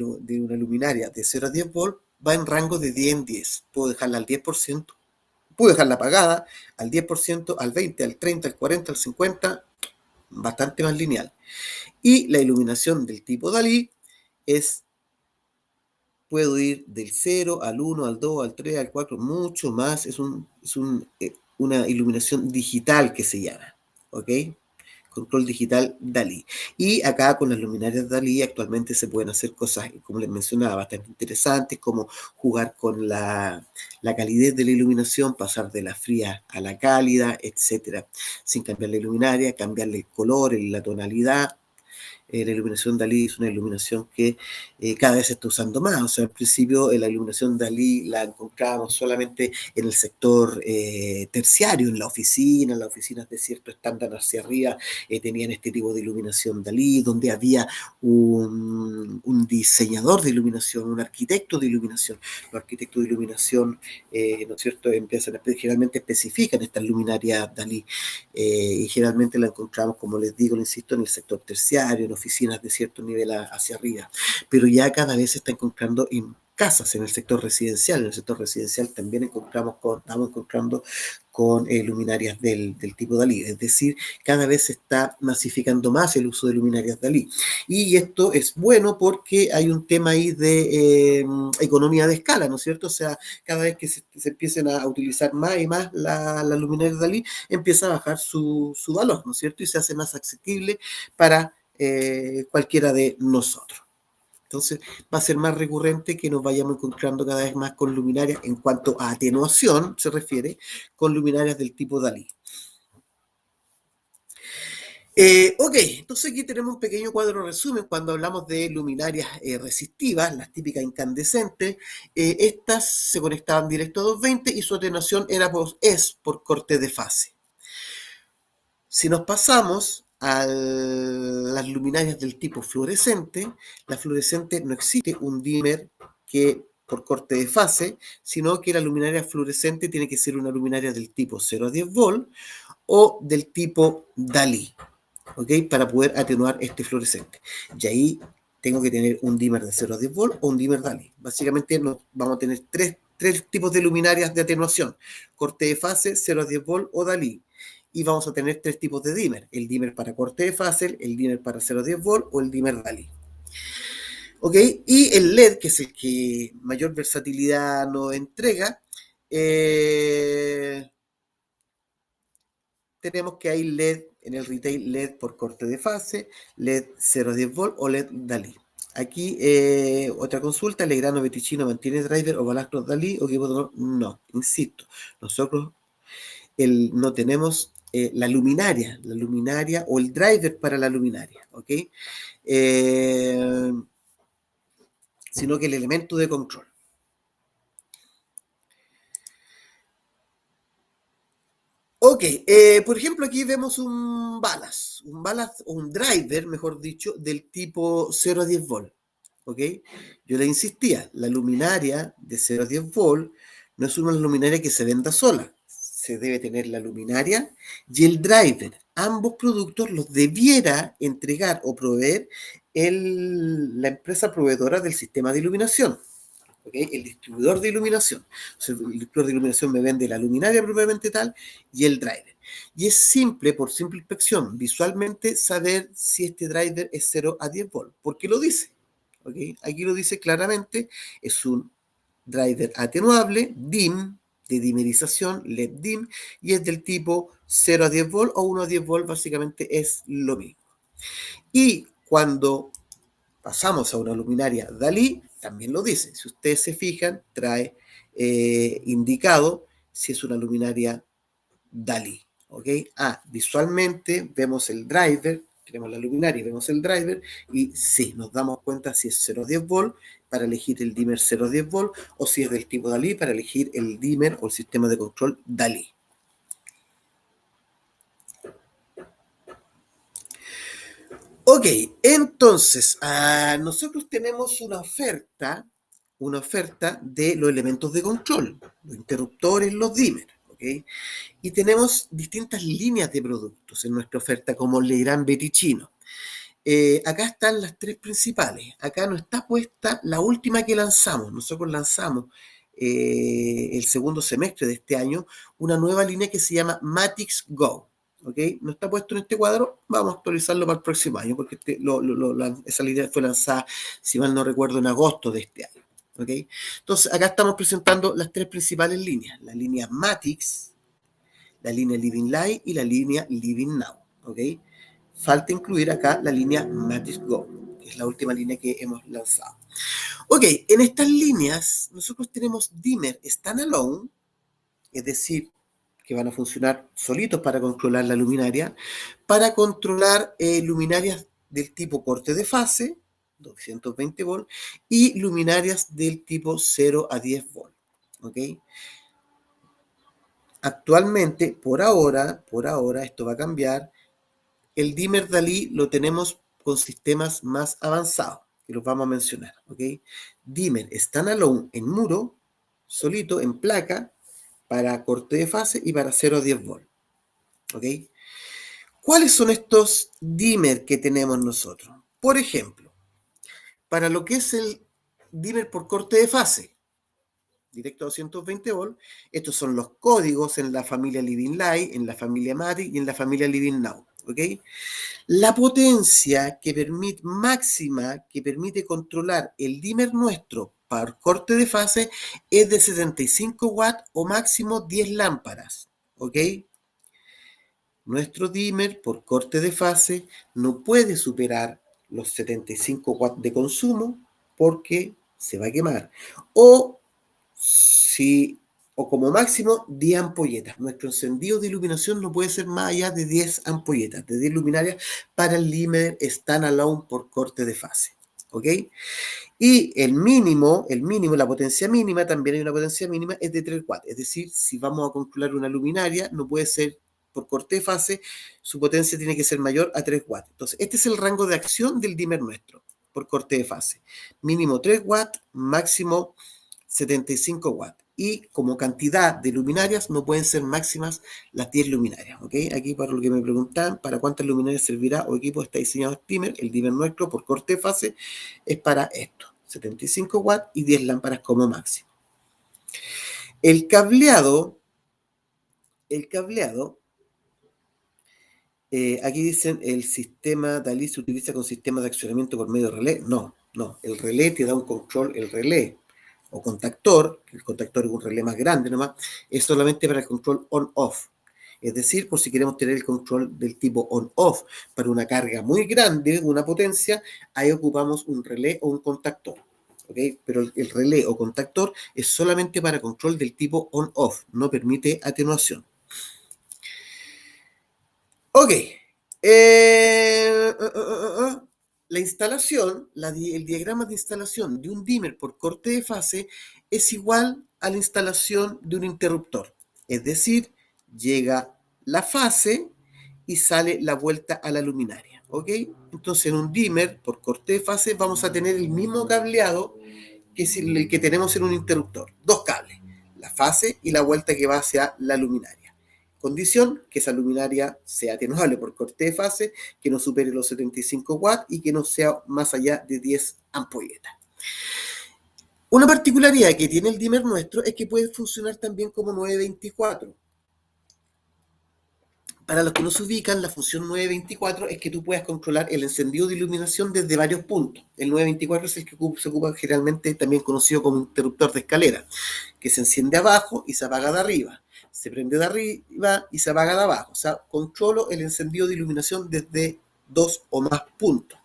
luminaria de 0 a 10 volts va en rango de 10 en 10. Puedo dejarla al 10%, puedo dejarla apagada al 10%, al 20%, al 30%, al 40%, al 50%, bastante más lineal. Y la iluminación del tipo Dalí puedo ir del 0 al 1, al 2, al 3, al 4, mucho más. Es una iluminación digital que se llama. ¿Ok? Control digital Dalí. Y acá con las luminarias Dalí actualmente se pueden hacer cosas, como les mencionaba, bastante interesantes, como jugar con la calidez de la iluminación, pasar de la fría a la cálida, etcétera, sin cambiar la luminaria, cambiarle el color, la tonalidad, La iluminación Dalí es una iluminación que cada vez se está usando más. O sea, al principio la iluminación Dalí la encontrábamos solamente en el sector terciario, en la oficina, las oficinas de cierto estándar hacia arriba tenían este tipo de iluminación Dalí, donde había un diseñador de iluminación, un arquitecto de iluminación. Los arquitectos de iluminación, ¿no es cierto?, generalmente especifican estas luminarias Dalí y generalmente la encontramos, como les digo, insisto, en el sector terciario, en oficinas de cierto nivel hacia arriba, pero ya cada vez se está encontrando en casas, en el sector residencial. En el sector residencial también estamos encontrando con luminarias del tipo Dalí, es decir, cada vez se está masificando más el uso de luminarias Dalí. Y esto es bueno porque hay un tema ahí de economía de escala, ¿no es cierto? O sea, cada vez que se empiecen a utilizar más y más la luminaria Dalí, empieza a bajar su valor, ¿no es cierto? Y se hace más accesible para cualquiera de nosotros. Entonces va a ser más recurrente que nos vayamos encontrando cada vez más con luminarias, en cuanto a atenuación se refiere, con luminarias del tipo Dalí. Ok, entonces aquí tenemos un pequeño cuadro resumen cuando hablamos de luminarias resistivas, las típicas incandescentes. Estas se conectaban directo a 220 y su atenuación es por corte de fase. Si nos pasamos a las luminarias del tipo fluorescente, la fluorescente no existe un dimmer que por corte de fase, sino que la luminaria fluorescente tiene que ser una luminaria del tipo 0 a 10 volt o del tipo Dalí, ¿ok? Para poder atenuar este fluorescente. Y ahí tengo que tener un dimmer de 0 a 10 volt o un dimmer Dalí. Básicamente vamos a tener tres tipos de luminarias de atenuación: corte de fase, 0 a 10 volt o Dalí. Y vamos a tener tres tipos de dimmer: el dimmer para corte de fase, el dimmer para 0 a 10 volt o el dimmer Dalí. ¿Ok? Y el LED, que es el que mayor versatilidad nos entrega, tenemos que hay LED en el retail, LED por corte de fase, LED 0 a 10 volt o LED Dalí. Aquí otra consulta: ¿Legrano Beticino mantiene driver o Balastro Dalí o qué? No, insisto, nosotros no tenemos la luminaria o el driver para la luminaria, ¿ok? Sino que el elemento de control. Ok, por ejemplo, aquí vemos un ballast o un driver, mejor dicho, del tipo 0 a 10 volt. ¿Ok? Yo le insistía, la luminaria de 0 a 10 volt no es una luminaria que se venda sola. Se debe tener la luminaria y el driver. Ambos productos los debiera entregar o proveer la empresa proveedora del sistema de iluminación. ¿Okay? El distribuidor de iluminación. O sea, el distribuidor de iluminación me vende la luminaria propiamente tal y el driver. Y es simple, por simple inspección, visualmente saber si este driver es 0 a 10 volt, porque lo dice. ¿Okay? Aquí lo dice claramente: es un driver atenuable, DIM, de dimerización, LED DIM, y es del tipo 0 a 10 volt o 1 a 10 volt, básicamente es lo mismo. Y cuando pasamos a una luminaria Dalí, también lo dice. Si ustedes se fijan, trae indicado si es una luminaria Dalí. ¿Ok? Visualmente vemos el driver, tenemos la luminaria, vemos el driver y sí, nos damos cuenta si es 0 a 10 volt para elegir el dimmer 0 a 10 volt o si es del tipo Dalí para elegir el dimmer o el sistema de control Dalí. Ok, entonces, nosotros tenemos una oferta de los elementos de control, los interruptores, los dimmer, ¿ok? Y tenemos distintas líneas de productos en nuestra oferta, como Legrand Beticino. Acá están las tres principales. Acá no está puesta la última que lanzamos. Nosotros lanzamos el segundo semestre de este año una nueva línea que se llama Matix Go. ¿Okay? No está puesto en este cuadro, vamos a actualizarlo para el próximo año, porque esa línea fue lanzada, si mal no recuerdo, en agosto de este año. ¿Okay? Entonces, acá estamos presentando las tres principales líneas: la línea Matix, la línea Living Light y la línea Living Now. ¿Okay? Falta incluir acá la línea Matix Go, que es la última línea que hemos lanzado. Ok, en estas líneas nosotros tenemos dimmer standalone, es decir, que van a funcionar solitos para controlar la luminaria, para controlar luminarias del tipo corte de fase, 220 volts, y luminarias del tipo 0 a 10 volts. ¿Ok? Actualmente, por ahora, esto va a cambiar. El dimmer Dalí lo tenemos con sistemas más avanzados, que los vamos a mencionar. ¿Ok? Dimmer standalone en muro, solito, en placa, para corte de fase y para 0 a 10 volts. ¿Ok? ¿Cuáles son estos dimmer que tenemos nosotros? Por ejemplo, para lo que es el dimmer por corte de fase, directo a 220 volts, estos son los códigos en la familia Living Light, en la familia Matic y en la familia Living Now. ¿Ok? La potencia que permite, máxima que permite controlar el dimmer nuestro para corte de fase es de 75 watts o máximo 10 lámparas. ¿Ok? Nuestro dimmer por corte de fase no puede superar los 75 watts de consumo porque se va a quemar. O, si, o como máximo 10 ampolletas. Nuestro encendido de iluminación no puede ser más allá de 10 ampolletas, de 10 luminarias para el dimmer standalone por corte de fase. ¿Ok? Y el mínimo, la potencia mínima, también hay una potencia mínima, es de 3 watts. Es decir, si vamos a controlar una luminaria, no puede ser por corte de fase, su potencia tiene que ser mayor a 3 watts. Entonces, este es el rango de acción del dimmer nuestro, por corte de fase. Mínimo 3 watts, máximo 75 watts. Y como cantidad de luminarias no pueden ser máximas las 10 luminarias. ¿Ok? Aquí para lo que me preguntan, ¿para cuántas luminarias servirá o equipo está diseñado el dimmer? El dimmer nuestro por corte de fase es para esto. 75 watts y 10 lámparas como máximo. El cableado, aquí dicen el sistema DALI se utiliza con sistemas de accionamiento por medio de relé. No, el relé te da un control, el relé o contactor, el contactor es un relé más grande nomás, es solamente para el control on-off. Es decir, por si queremos tener el control del tipo on-off para una carga muy grande, una potencia, ahí ocupamos un relé o un contactor. ¿Okay? Pero el relé o contactor es solamente para control del tipo on-off, no permite atenuación. Ok. La instalación, el diagrama de instalación de un dimmer por corte de fase es igual a la instalación de un interruptor. Es decir, llega la fase y sale la vuelta a la luminaria. ¿Ok? Entonces, en un dimmer por corte de fase vamos a tener el mismo cableado que es el que tenemos en un interruptor. Dos cables, la fase y la vuelta que va hacia la luminaria. Condición, que esa luminaria sea atenuable por corte de fase, que no supere los 75 watts y que no sea más allá de 10 ampolletas. Una particularidad que tiene el dimmer nuestro es que puede funcionar también como 924. Para los que no se ubican, la función 924 es que tú puedas controlar el encendido de iluminación desde varios puntos. El 924 es el que se ocupa generalmente, también conocido como interruptor de escalera, que se enciende abajo y se apaga de arriba. Se prende de arriba y se apaga de abajo. O sea, controlo el encendido de iluminación desde dos o más puntos.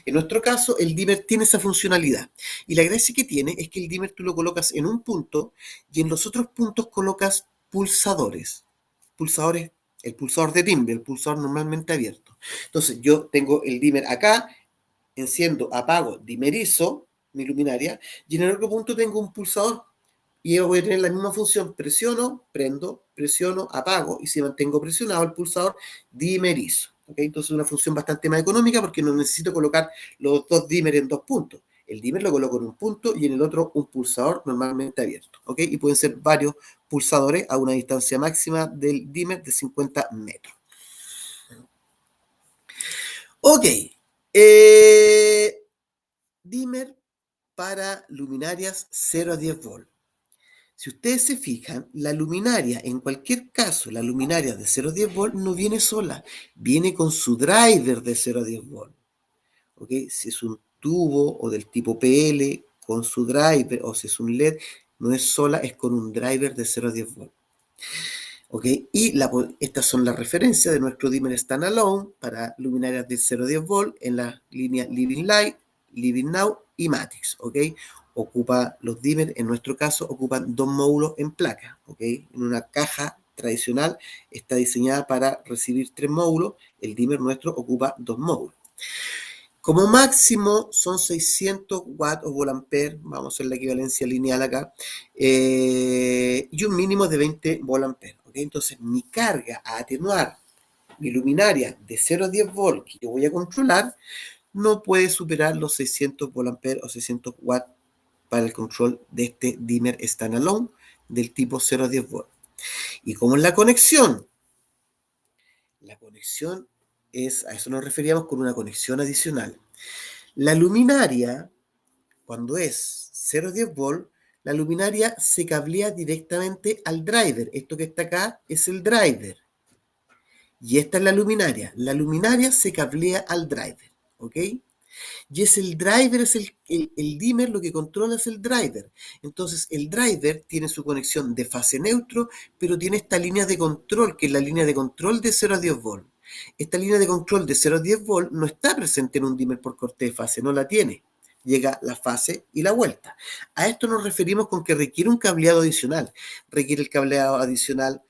En nuestro caso, el dimmer tiene esa funcionalidad. Y la gracia que tiene es que el dimmer tú lo colocas en un punto y en los otros puntos colocas pulsadores. El pulsador de timbre, el pulsador normalmente abierto. Entonces, yo tengo el dimmer acá, enciendo, apago, dimerizo mi luminaria, y en el otro punto tengo un pulsador. Y yo voy a tener la misma función, presiono, prendo, presiono, apago, y si mantengo presionado el pulsador, dimerizo. ¿Okay? Entonces es una función bastante más económica porque no necesito colocar los dos dimmer en dos puntos. El dimmer lo coloco en un punto y en el otro un pulsador normalmente abierto. ¿Okay? Y pueden ser varios pulsadores a una distancia máxima del dimmer de 50 metros. Ok. Dimmer para luminarias 0 a 10 volts. Si ustedes se fijan, la luminaria, en cualquier caso, la luminaria de 0 a 10 volts no viene sola, viene con su driver de 0 a 10 volts. ¿Okay? Si es un tubo o del tipo PL con su driver, o si es un LED, no es sola, es con un driver de 0 a 10 volts. ¿Okay? Y estas son las referencias de nuestro dimmer standalone para luminarias de 0 a 10 volts en la línea Living Light, Living Now y Matix. ¿Okay? Los dimmer, en nuestro caso, ocupan dos módulos en placa. ¿Okay? En una caja tradicional está diseñada para recibir 3 módulos, el dimmer nuestro ocupa 2 módulos. Como máximo son 600 watts o volt-ampere, vamos a hacer la equivalencia lineal acá, y un mínimo de 20 volt-ampere. ¿Okay? Entonces, mi carga a atenuar, mi luminaria de 0 a 10 volt que yo voy a controlar, no puede superar los 600 volt-ampere o 600 watts para el control de este dimmer standalone del tipo 0 a 10 volt. Y como es la conexión es, a eso nos referíamos con una conexión adicional. La luminaria, cuando es 0 a 10 volt, la luminaria se cablea directamente al driver. Esto que está acá es el driver. Y esta es la luminaria. La luminaria se cablea al driver. ¿Ok? Y es el driver, es el dimmer, lo que controla es el driver. Entonces, el driver tiene su conexión de fase neutro, pero tiene esta línea de control, que es la línea de control de 0 a 10 volt. Esta línea de control de 0 a 10 volt no está presente en un dimmer por corte de fase, no la tiene. Llega la fase y la vuelta. A esto nos referimos con que requiere un cableado adicional. Requiere el cableado adicional.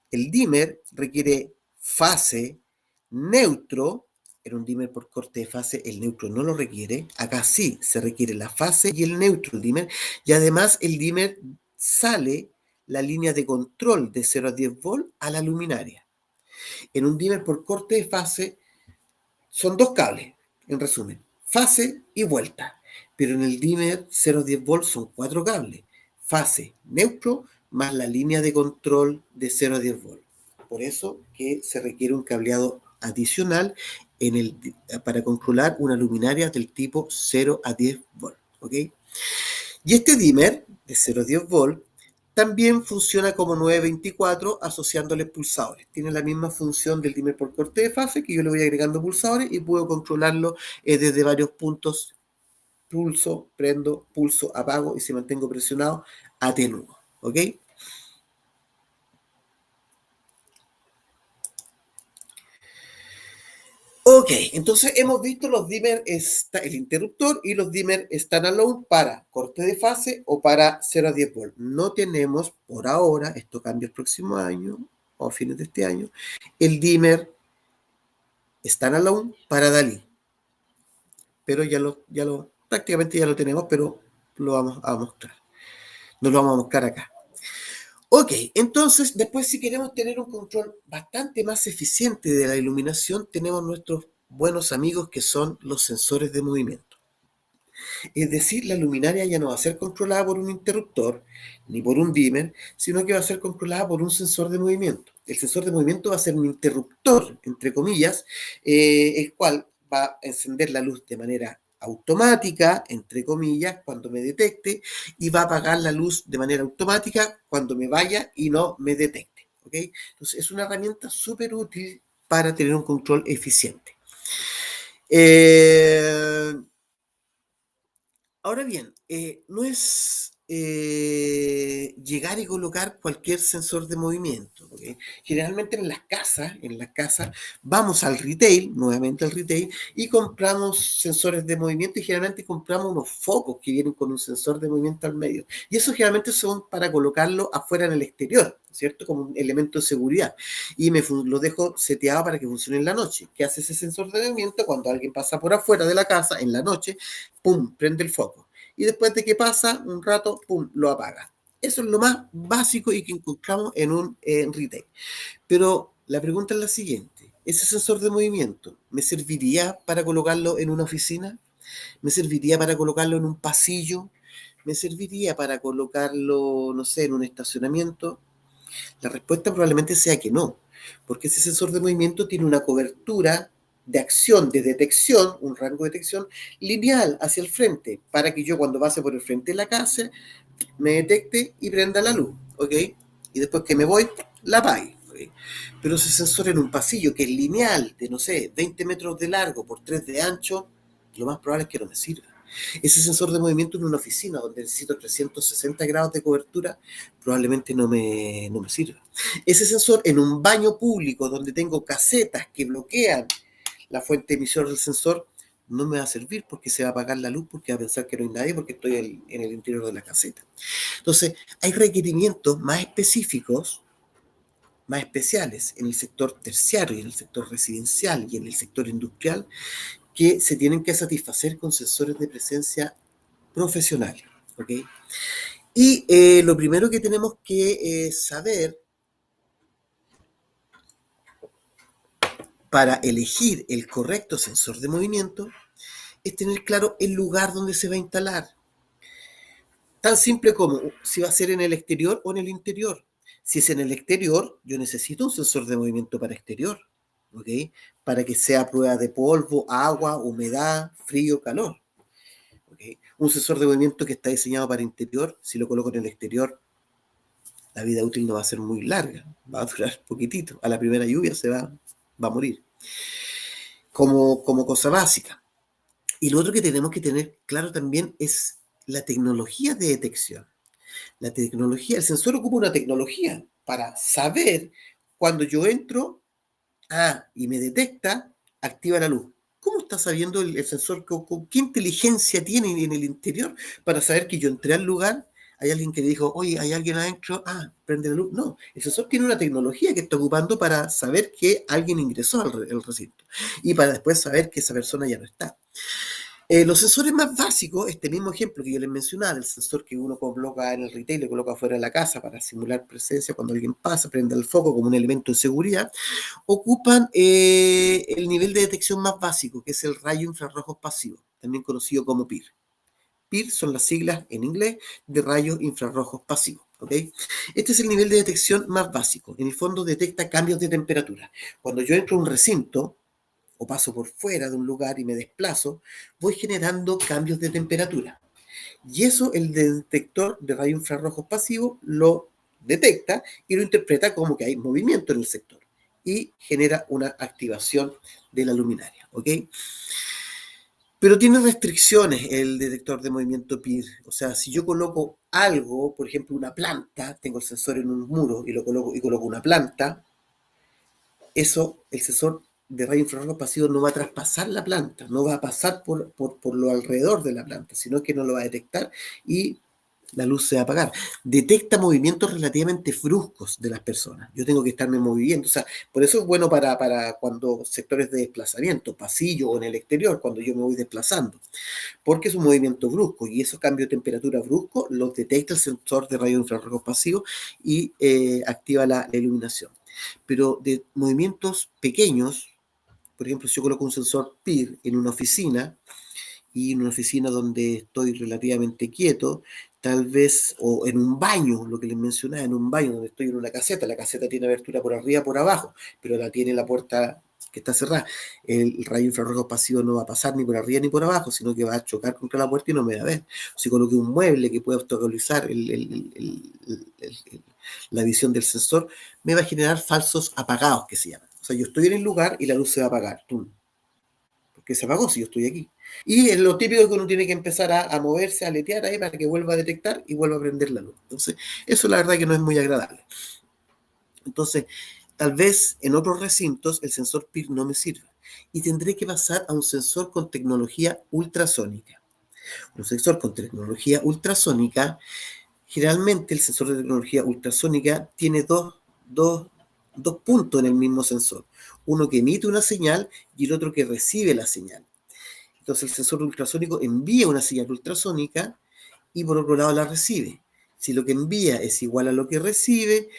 El dimmer requiere fase, neutro. En un dimmer por corte de fase el neutro no lo requiere. Acá sí se requiere la fase y el neutro el dimmer. Y además el dimmer sale la línea de control de 0 a 10 volt a la luminaria. En un dimmer por corte de fase son dos cables, en resumen, fase y vuelta. Pero en el dimmer 0 a 10 volt son cuatro cables, fase, neutro, más la línea de control de 0 a 10 volt. Por eso que se requiere un cableado adicional para controlar una luminaria del tipo 0 a 10 volt. ¿Ok? Y este dimmer de 0 a 10 volt también funciona como 924 asociándole pulsadores. Tiene la misma función del dimmer por corte de fase, que yo le voy agregando pulsadores y puedo controlarlo desde varios puntos. Pulso, prendo, pulso, apago, y si mantengo presionado, atenúo. ¿Ok? Ok, entonces hemos visto los dimmer, el interruptor y los dimmer standalone para corte de fase o para 0 a 10 volt. No tenemos por ahora, esto cambia el próximo año o a fines de este año, el dimmer standalone para Dalí. Pero prácticamente ya lo tenemos, pero lo vamos a mostrar. No lo vamos a mostrar acá. Ok, entonces después si queremos tener un control bastante más eficiente de la iluminación, tenemos nuestros buenos amigos que son los sensores de movimiento. Es decir, la luminaria ya no va a ser controlada por un interruptor ni por un dimmer, sino que va a ser controlada por un sensor de movimiento. El sensor de movimiento va a ser un interruptor, entre comillas, el cual va a encender la luz de manera automática, entre comillas, cuando me detecte, y va a apagar la luz de manera automática cuando me vaya y no me detecte. ¿Okay? Entonces, es una herramienta súper útil para tener un control eficiente. Ahora bien, no es llegar y colocar cualquier sensor de movimiento. ¿Okay? Generalmente en las casas vamos al retail, nuevamente al retail, y compramos sensores de movimiento y generalmente compramos unos focos que vienen con un sensor de movimiento al medio. Y eso generalmente son para colocarlo afuera en el exterior, ¿cierto? Como un elemento de seguridad. Y lo dejo seteado para que funcione en la noche. ¿Qué hace ese sensor de movimiento? Cuando alguien pasa por afuera de la casa en la noche, ¡pum!, prende el foco. Y después de que pasa un rato, ¡pum!, lo apaga. Eso es lo más básico y que encontramos en un retail. Pero la pregunta es la siguiente. ¿Ese sensor de movimiento me serviría para colocarlo en una oficina? ¿Me serviría para colocarlo en un pasillo? ¿Me serviría para colocarlo, no sé, en un estacionamiento? La respuesta probablemente sea que no, porque ese sensor de movimiento tiene una cobertura de acción, de detección, un rango de detección lineal hacia el frente, para que yo cuando pase por el frente de la casa me detecte y prenda la luz, ¿ok? Y después que me voy, la apague. ¿Okay? Pero ese sensor en un pasillo que es lineal, de no sé, 20 metros de largo por 3 de ancho, lo más probable es que no me sirva. Ese sensor de movimiento en una oficina donde necesito 360 grados de cobertura, probablemente no me sirva. Ese sensor en un baño público donde tengo casetas que bloquean la fuente emisora del sensor, no me va a servir porque se va a apagar la luz, porque va a pensar que no hay nadie porque estoy en el interior de la caseta. Entonces, hay requerimientos más específicos, más especiales en el sector terciario y en el sector residencial y en el sector industrial que se tienen que satisfacer con sensores de presencia profesionales. ¿Ok? Y lo primero que tenemos que saber para elegir el correcto sensor de movimiento es tener claro el lugar donde se va a instalar. Tan simple como si va a ser en el exterior o en el interior. Si es en el exterior, yo necesito un sensor de movimiento para exterior, ¿ok? Para que sea prueba de polvo, agua, humedad, frío, calor. ¿Ok? Un sensor de movimiento que está diseñado para interior, si lo coloco en el exterior, la vida útil no va a ser muy larga, va a durar poquitito. A la primera lluvia va a morir. Como cosa básica. Y lo otro que tenemos que tener claro también es la tecnología de detección. La tecnología, el sensor ocupa una tecnología para saber cuando yo entro, y me detecta, activa la luz. ¿Cómo está sabiendo el sensor? ¿Qué inteligencia tiene en el interior para saber que yo entré al lugar? Hay alguien que le dijo, oye, hay alguien adentro, prende la luz. No, el sensor tiene una tecnología que está ocupando para saber que alguien ingresó al recinto y para después saber que esa persona ya no está. Los sensores más básicos, este mismo ejemplo que yo les mencionaba, el sensor que uno coloca en el retail, le coloca fuera de la casa para simular presencia cuando alguien pasa, prende el foco como un elemento de seguridad, ocupan el nivel de detección más básico, que es el rayo infrarrojos pasivo, también conocido como PIR. PIR son las siglas en inglés de rayos infrarrojos pasivos. ¿Okay? Este es el nivel de detección más básico. En el fondo detecta cambios de temperatura. Cuando yo entro a un recinto, o paso por fuera de un lugar y me desplazo, voy generando cambios de temperatura. Y eso el detector de rayos infrarrojos pasivos lo detecta y lo interpreta como que hay movimiento en el sector y genera una activación de la luminaria. ¿Ok? Pero tiene restricciones el detector de movimiento PIR. O sea, si yo coloco algo, por ejemplo, una planta, tengo el sensor en un muro y coloco una planta, el sensor de rayo infrarrojo pasivo no va a traspasar la planta, no va a pasar por lo alrededor de la planta, sino que no lo va a detectar y la luz se va a apagar. Detecta movimientos relativamente bruscos de las personas. Yo tengo que estarme moviendo. O sea, por eso es bueno para cuando sectores de desplazamiento, pasillo o en el exterior, cuando yo me voy desplazando. Porque es un movimiento brusco y esos cambios de temperatura bruscos los detecta el sensor de rayos infrarrojos pasivos y activa la iluminación. Pero de movimientos pequeños, por ejemplo, si yo coloco un sensor PIR en una oficina y en una oficina donde estoy relativamente quieto, tal vez, o en un baño, lo que les mencionaba, en un baño donde estoy en una caseta, la caseta tiene abertura por arriba, por abajo, pero la tiene la puerta que está cerrada. El rayo infrarrojo pasivo no va a pasar ni por arriba ni por abajo, sino que va a chocar contra la puerta y no me va a ver. Si coloqué un mueble que pueda obstaculizar la visión del sensor, me va a generar falsos apagados, que se llaman. O sea, yo estoy en el lugar y la luz se va a apagar. ¡Tum! Porque se apagó si yo estoy aquí. Y es lo típico que uno tiene que empezar a moverse, a aletear ahí para que vuelva a detectar y vuelva a prender la luz. Entonces, eso la verdad que no es muy agradable. Entonces, tal vez en otros recintos el sensor PIR no me sirva y tendré que pasar a un sensor con tecnología ultrasónica. Un sensor con tecnología ultrasónica, generalmente el sensor de tecnología ultrasónica tiene dos puntos en el mismo sensor. Uno que emite una señal y el otro que recibe la señal. Entonces el sensor ultrasónico envía una señal ultrasónica y por otro lado la recibe. Si lo que envía es igual a lo que recibe,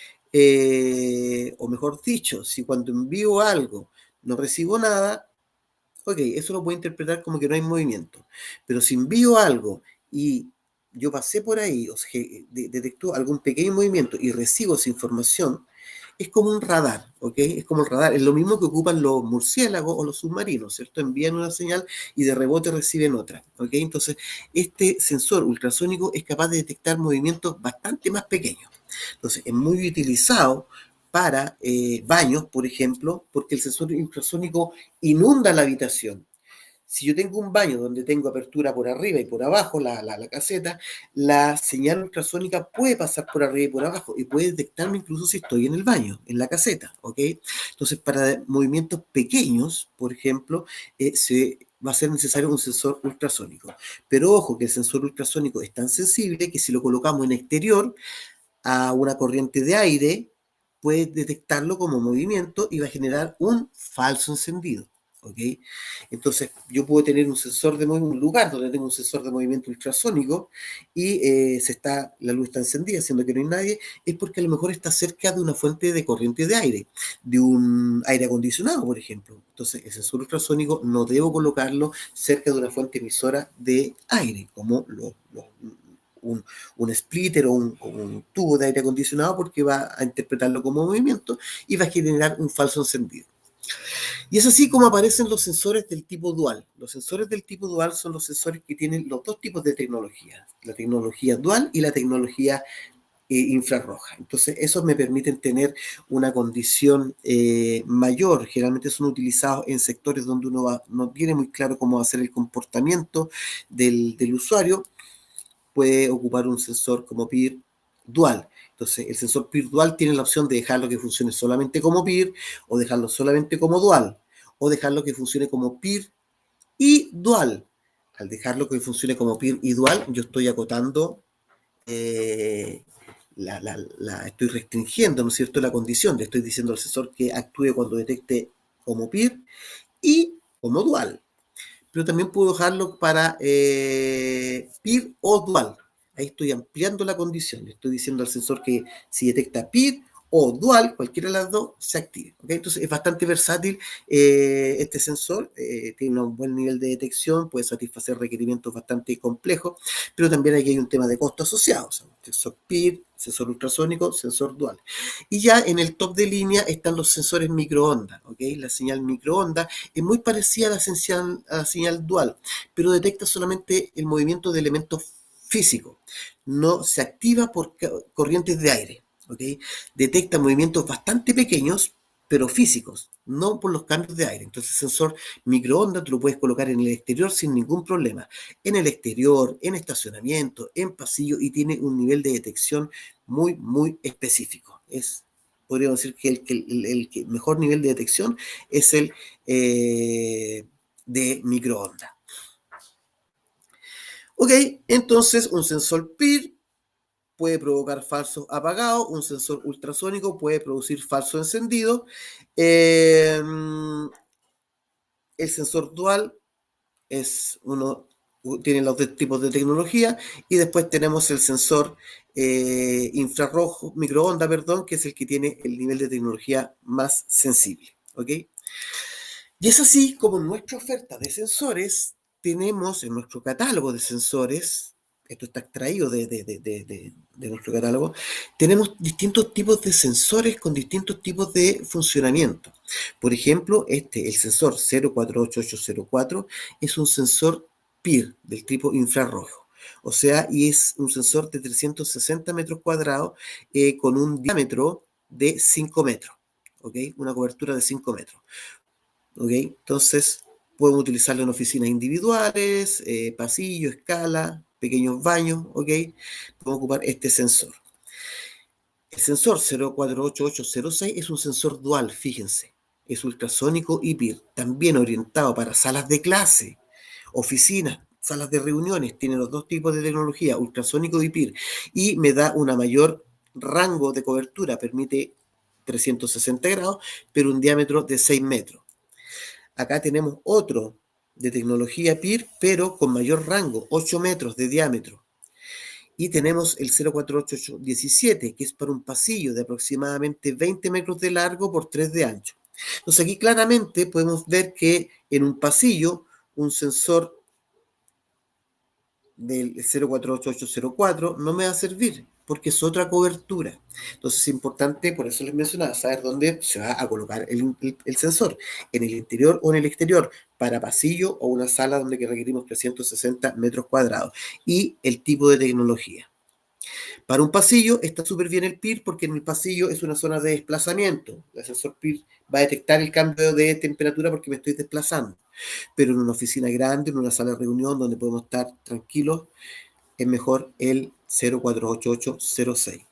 o mejor dicho, si cuando envío algo no recibo nada, ok, eso lo puedo interpretar como que no hay movimiento. Pero si envío algo y yo pasé por ahí, o sea, detectó algún pequeño movimiento y recibo esa información, es como un radar, ¿ok? Es como el radar, es lo mismo que ocupan los murciélagos o los submarinos, ¿cierto? Envían una señal y de rebote reciben otra, ¿ok? Entonces, este sensor ultrasónico es capaz de detectar movimientos bastante más pequeños. Entonces, es muy utilizado para baños, por ejemplo, porque el sensor ultrasónico inunda la habitación. Si yo tengo un baño donde tengo apertura por arriba y por abajo, la caseta, la señal ultrasónica puede pasar por arriba y por abajo y puede detectarme incluso si estoy en el baño, en la caseta, ¿ok? Entonces, para movimientos pequeños, por ejemplo, va a ser necesario un sensor ultrasónico. Pero ojo que el sensor ultrasónico es tan sensible que si lo colocamos en exterior a una corriente de aire, puede detectarlo como movimiento y va a generar un falso encendido. ¿ok? Entonces, yo puedo tener un sensor de movimiento, un lugar donde tengo un sensor de movimiento ultrasónico y la luz está encendida, siendo que no hay nadie, es porque a lo mejor está cerca de una fuente de corriente de aire, de un aire acondicionado, por ejemplo. Entonces, el sensor ultrasónico no debo colocarlo cerca de una fuente emisora de aire, como un, un splitter o un tubo de aire acondicionado, porque va a interpretarlo como movimiento y va a generar un falso encendido. Y es así como aparecen los sensores del tipo dual. Los sensores del tipo dual son los sensores que tienen los dos tipos de tecnología, la tecnología dual y la tecnología infrarroja. Entonces, esos me permiten tener una condición mayor. Generalmente son utilizados en sectores donde no tiene muy claro cómo va a ser el comportamiento del usuario. Puede ocupar un sensor como PIR dual. Entonces, el sensor PIR dual tiene la opción de dejarlo que funcione solamente como PIR, o dejarlo solamente como dual, o dejarlo que funcione como PIR y dual. Al dejarlo que funcione como PIR y dual, yo estoy acotando, eh, estoy restringiendo, ¿no es cierto?, la condición. Le estoy diciendo al sensor que actúe cuando detecte como PIR y como dual, pero también puedo dejarlo para PIR o dual. Ahí estoy ampliando la condición. Le estoy diciendo al sensor que si detecta PIR o dual, cualquiera de las dos, se active. ¿Okay? Entonces es bastante versátil este sensor, tiene un buen nivel de detección, puede satisfacer requerimientos bastante complejos, pero también aquí hay un tema de costo asociado. O sea, sensor PIR, sensor ultrasónico, sensor dual. Y ya en el top de línea están los sensores microondas. ¿Okay? La señal microondas es muy parecida a la señal dual, pero detecta solamente el movimiento de elementos físicos. No se activa por corrientes de aire. ¿Okay? Detecta movimientos bastante pequeños, pero físicos, no por los cambios de aire. Entonces, el sensor microondas tú lo puedes colocar en el exterior sin ningún problema. En el exterior, en estacionamiento, en pasillo, y tiene un nivel de detección muy, muy específico. Podríamos decir que el mejor nivel de detección es el de microondas. Ok, entonces un sensor PIR puede provocar falsos apagados, un sensor ultrasónico puede producir falso encendido, el sensor dual tiene los dos tipos de tecnología, y después tenemos el sensor infrarrojo, microondas, perdón, que es el que tiene el nivel de tecnología más sensible. ¿Ok? Y es así como en nuestra oferta de sensores tenemos en nuestro catálogo de sensores, esto está extraído de nuestro catálogo, tenemos distintos tipos de sensores con distintos tipos de funcionamiento. Por ejemplo, el sensor 048804 es un sensor PIR del tipo infrarrojo. O sea, y es un sensor de 360 metros cuadrados con un diámetro de 5 metros. ¿Ok? Una cobertura de 5 metros. ¿Ok? Entonces, podemos utilizarlo en oficinas individuales, pasillo, escala, pequeños baños, ¿ok? Podemos ocupar este sensor. El sensor 048806 es un sensor dual, fíjense. Es ultrasónico y PIR, también orientado para salas de clase, oficinas, salas de reuniones. Tiene los dos tipos de tecnología, ultrasónico y PIR, y me da una mayor rango de cobertura, permite 360 grados, pero un diámetro de 6 metros. Acá tenemos otro de tecnología PIR, pero con mayor rango, 8 metros de diámetro. Y tenemos el 048817, que es para un pasillo de aproximadamente 20 metros de largo por 3 de ancho. Entonces aquí claramente podemos ver que en un pasillo un sensor del 048804 no me va a servir porque es otra cobertura. Entonces es importante, por eso les mencionaba, saber dónde se va a colocar el sensor, en el interior o en el exterior, para pasillo o una sala donde requerimos 360 metros cuadrados, y el tipo de tecnología. Para un pasillo está súper bien el PIR porque en el pasillo es una zona de desplazamiento. El sensor PIR va a detectar el cambio de temperatura porque me estoy desplazando. Pero en una oficina grande, en una sala de reunión donde podemos estar tranquilos, es mejor el 048806.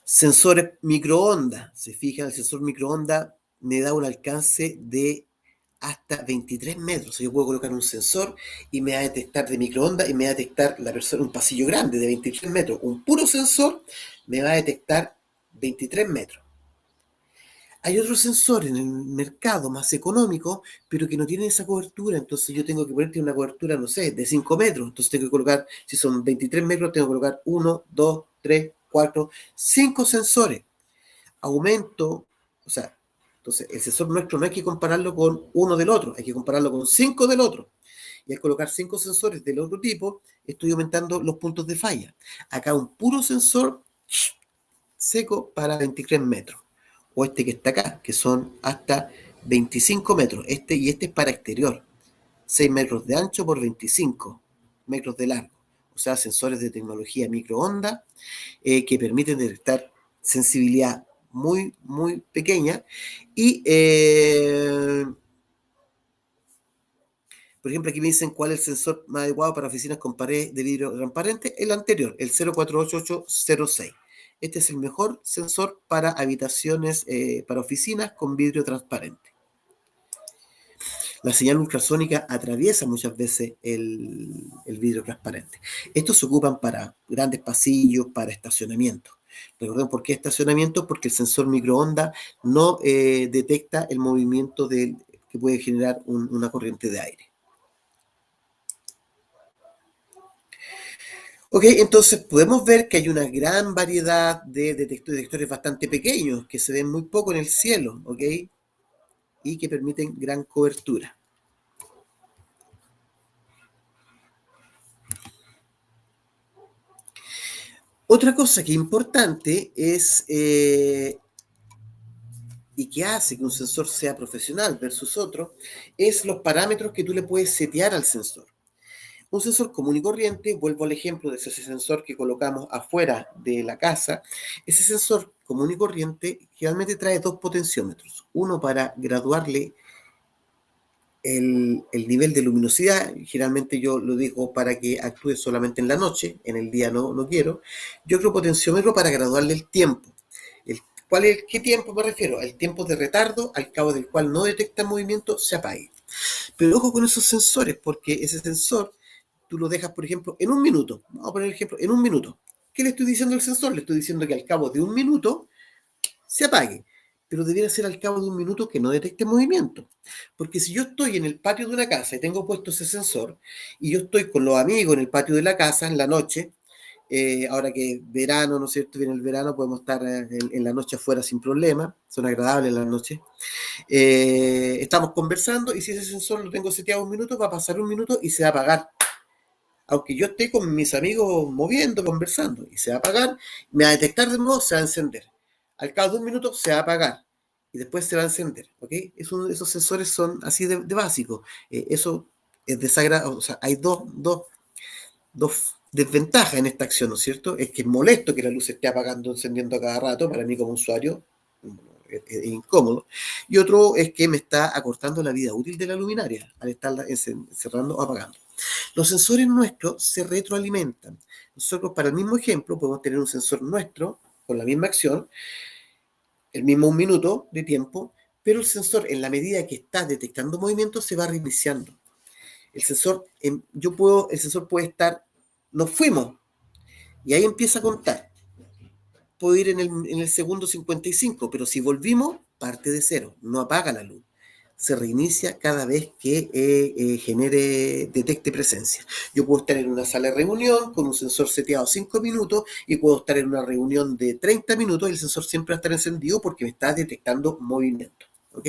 Sensores microondas. Se fijan, el sensor microondas me da un alcance de hasta 23 metros. O sea, yo puedo colocar un sensor y me va a detectar de microondas y me va a detectar la persona, un pasillo grande de 23 metros. Un puro sensor me va a detectar 23 metros. Hay otros sensores en el mercado más económicos, pero que no tienen esa cobertura. Entonces yo tengo que ponerte una cobertura, no sé, de 5 metros. Entonces tengo que colocar, si son 23 metros, tengo que colocar uno, 2, 3, 4, 5 sensores. Aumento, o sea, entonces el sensor nuestro no hay que compararlo con uno del otro, hay que compararlo con 5 del otro. Y al colocar 5 sensores del otro tipo, estoy aumentando los puntos de falla. Acá un puro sensor seco para 23 metros. O este que está acá, que son hasta 25 metros. Este es para exterior. 6 metros de ancho por 25 metros de largo. O sea, sensores de tecnología microondas que permiten detectar sensibilidad muy, muy pequeña. Y, por ejemplo, aquí me dicen cuál es el sensor más adecuado para oficinas con paredes de vidrio transparente. El anterior, el 048806. Este es el mejor sensor para habitaciones, para oficinas con vidrio transparente. La señal ultrasónica atraviesa muchas veces el vidrio transparente. Estos se ocupan para grandes pasillos, para estacionamiento. Recuerden por qué estacionamiento, porque el sensor microondas no detecta el movimiento que puede generar una corriente de aire. Ok, entonces podemos ver que hay una gran variedad de detectores bastante pequeños que se ven muy poco en el cielo, ok, y que permiten gran cobertura. Otra cosa que es importante es, y que hace que un sensor sea profesional versus otro, es los parámetros que tú le puedes setear al sensor. Un sensor común y corriente, vuelvo al ejemplo de ese sensor que colocamos afuera de la casa, ese sensor común y corriente generalmente trae dos potenciómetros, uno para graduarle el nivel de luminosidad, generalmente yo lo digo para que actúe solamente en la noche, en el día no quiero, y otro potenciómetro para graduarle el tiempo. ¿Qué tiempo me refiero? El tiempo de retardo al cabo del cual no detecta movimiento se apague. Pero ojo con esos sensores, porque ese sensor tú lo dejas, por ejemplo, en un minuto. Vamos a poner el ejemplo, en un minuto. ¿Qué le estoy diciendo al sensor? Le estoy diciendo que al cabo de un minuto se apague, pero debiera ser al cabo de un minuto que no detecte movimiento. Porque si yo estoy en el patio de una casa y tengo puesto ese sensor, y yo estoy con los amigos en el patio de la casa en la noche, ahora que verano, ¿no es cierto? Viene el verano, podemos estar en la noche afuera sin problema, son agradables las noches. Estamos conversando y si ese sensor lo tengo seteado un minuto, va a pasar un minuto y se va a apagar. Aunque yo esté con mis amigos moviendo, conversando, y se va a apagar, me va a detectar de nuevo, se va a encender. Al cabo de un minuto se va a apagar y después se va a encender, ¿ok? Esos sensores son así de básicos. Eso es desagradable, o sea, hay dos desventajas en esta acción, ¿no es cierto? Es que es molesto que la luz se esté apagando, encendiendo a cada rato, para mí como usuario es incómodo. Y otro es que me está acortando la vida útil de la luminaria al estarla cerrando o apagando. Los sensores nuestros se retroalimentan. Nosotros, para el mismo ejemplo, podemos tener un sensor nuestro con la misma acción, el mismo un minuto de tiempo, pero el sensor, en la medida que está detectando movimiento, se va reiniciando. El sensor puede estar, nos fuimos, y ahí empieza a contar. Puedo ir en el segundo 55, pero si volvimos, parte de cero, no apaga la luz. Se reinicia cada vez que detecte presencia. Yo puedo estar en una sala de reunión con un sensor seteado 5 minutos y puedo estar en una reunión de 30 minutos y el sensor siempre va a estar encendido porque me está detectando movimiento. ¿Ok?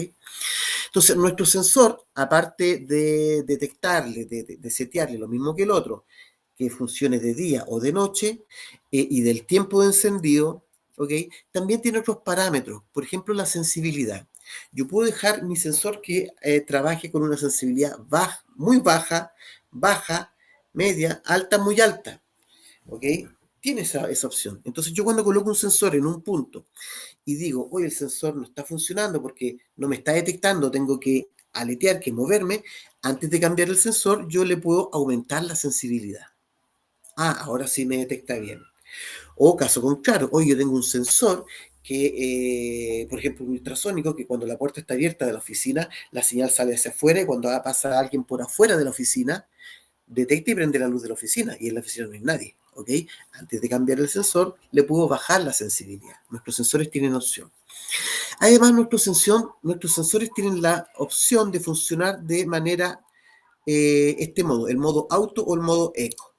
Entonces, nuestro sensor, aparte de detectarle, de setearle lo mismo que el otro, que funcione de día o de noche, y del tiempo de encendido, ¿ok? También tiene otros parámetros, por ejemplo, la sensibilidad. Yo puedo dejar mi sensor que trabaje con una sensibilidad baja, muy baja, baja, media, alta, muy alta, ¿ok? Tiene esa opción. Entonces yo cuando coloco un sensor en un punto y digo, oye, el sensor no está funcionando porque no me está detectando, tengo que aletear, que moverme, antes de cambiar el sensor, yo le puedo aumentar la sensibilidad. Ah, ahora sí me detecta bien. O caso contrario, hoy yo tengo un sensor que, por ejemplo, un ultrasónico, que cuando la puerta está abierta de la oficina, la señal sale hacia afuera y cuando pasa alguien por afuera de la oficina, detecta y prende la luz de la oficina y en la oficina no hay nadie. ¿Ok? Antes de cambiar el sensor, le puedo bajar la sensibilidad. Nuestros sensores tienen opción. Además, nuestros sensores tienen la opción de funcionar de manera, este modo, el modo auto o el modo eco.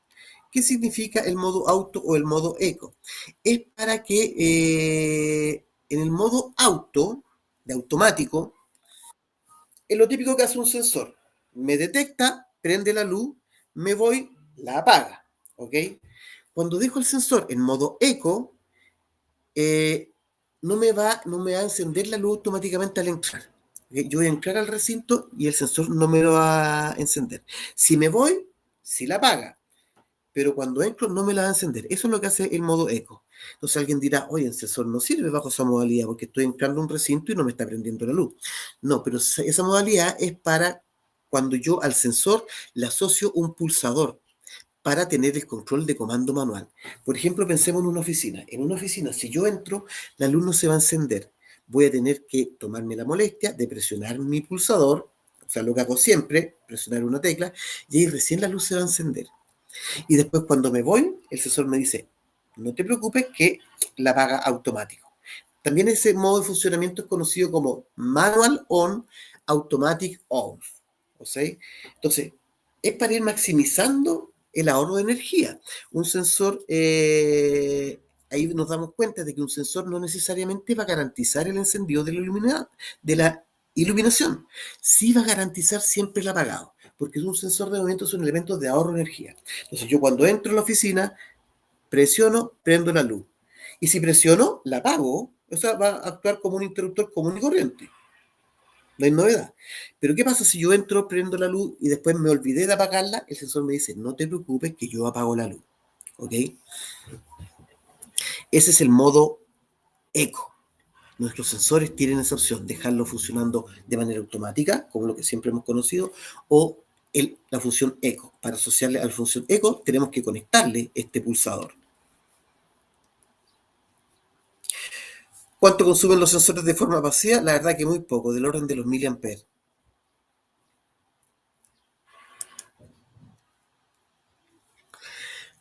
¿Qué significa el modo auto o el modo eco? Es para que en el modo auto, de automático, es lo típico que hace un sensor. Me detecta, prende la luz, me voy, la apaga. ¿Ok? Cuando dejo el sensor en modo eco, eh, no me va a encender la luz automáticamente al entrar. ¿Ok? Yo voy a entrar al recinto y el sensor no me lo va a encender. Si me voy, sí la apaga, pero cuando entro no me la va a encender. Eso es lo que hace el modo eco. Entonces alguien dirá, oye, el sensor no sirve bajo esa modalidad porque estoy entrando a un recinto y no me está prendiendo la luz. No, pero esa modalidad es para cuando yo al sensor le asocio un pulsador para tener el control de comando manual. Por ejemplo, pensemos en una oficina. En una oficina, si yo entro, la luz no se va a encender. Voy a tener que tomarme la molestia de presionar mi pulsador, o sea, lo que hago siempre, presionar una tecla, y ahí recién la luz se va a encender. Y después cuando me voy, el sensor me dice, no te preocupes que la apaga automático. También ese modo de funcionamiento es conocido como Manual On, Automatic Off. ¿O sea? Entonces, es para ir maximizando el ahorro de energía. Un sensor, ahí nos damos cuenta de que un sensor no necesariamente va a garantizar el encendido de la iluminación. Sí va a garantizar siempre el apagado, porque un sensor de movimiento es un elemento de ahorro de energía. Entonces, yo cuando entro a la oficina, presiono, prendo la luz. Y si presiono, la apago. O sea, va a actuar como un interruptor común y corriente. No hay novedad. Pero ¿qué pasa si yo entro, prendo la luz y después me olvidé de apagarla? El sensor me dice, no te preocupes que yo apago la luz. ¿Ok? Ese es el modo eco. Nuestros sensores tienen esa opción, dejarlo funcionando de manera automática, como lo que siempre hemos conocido, o la función eco. Para asociarle a la función eco, tenemos que conectarle este pulsador. ¿Cuánto consumen los sensores de forma pasiva? La verdad que muy poco, del orden de los miliamperes.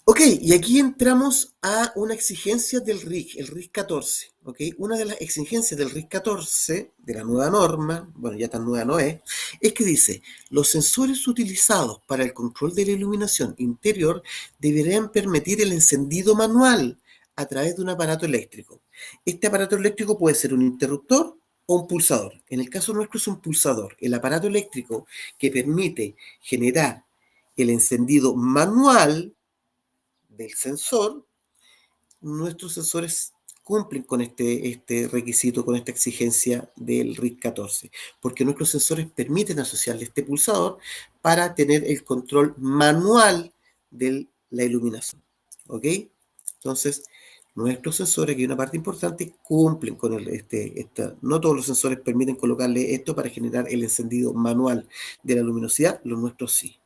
Ok, y aquí entramos a una exigencia del RIC, el RIC 14. ¿Ok? Una de las exigencias del RIC 14, de la nueva norma, bueno, ya tan nueva no es que dice, los sensores utilizados para el control de la iluminación interior deberán permitir el encendido manual a través de un aparato eléctrico. Este aparato eléctrico puede ser un interruptor o un pulsador. En el caso nuestro es un pulsador. El aparato eléctrico que permite generar el encendido manual del sensor, nuestros sensores cumplen con este requisito, con esta exigencia del RIC 14, porque nuestros sensores permiten asociarle este pulsador para tener el control manual de la iluminación. ¿Ok? Entonces, nuestros sensores, aquí hay una parte importante, cumplen con no todos los sensores permiten colocarle esto para generar el encendido manual de la luminosidad, los nuestros sí.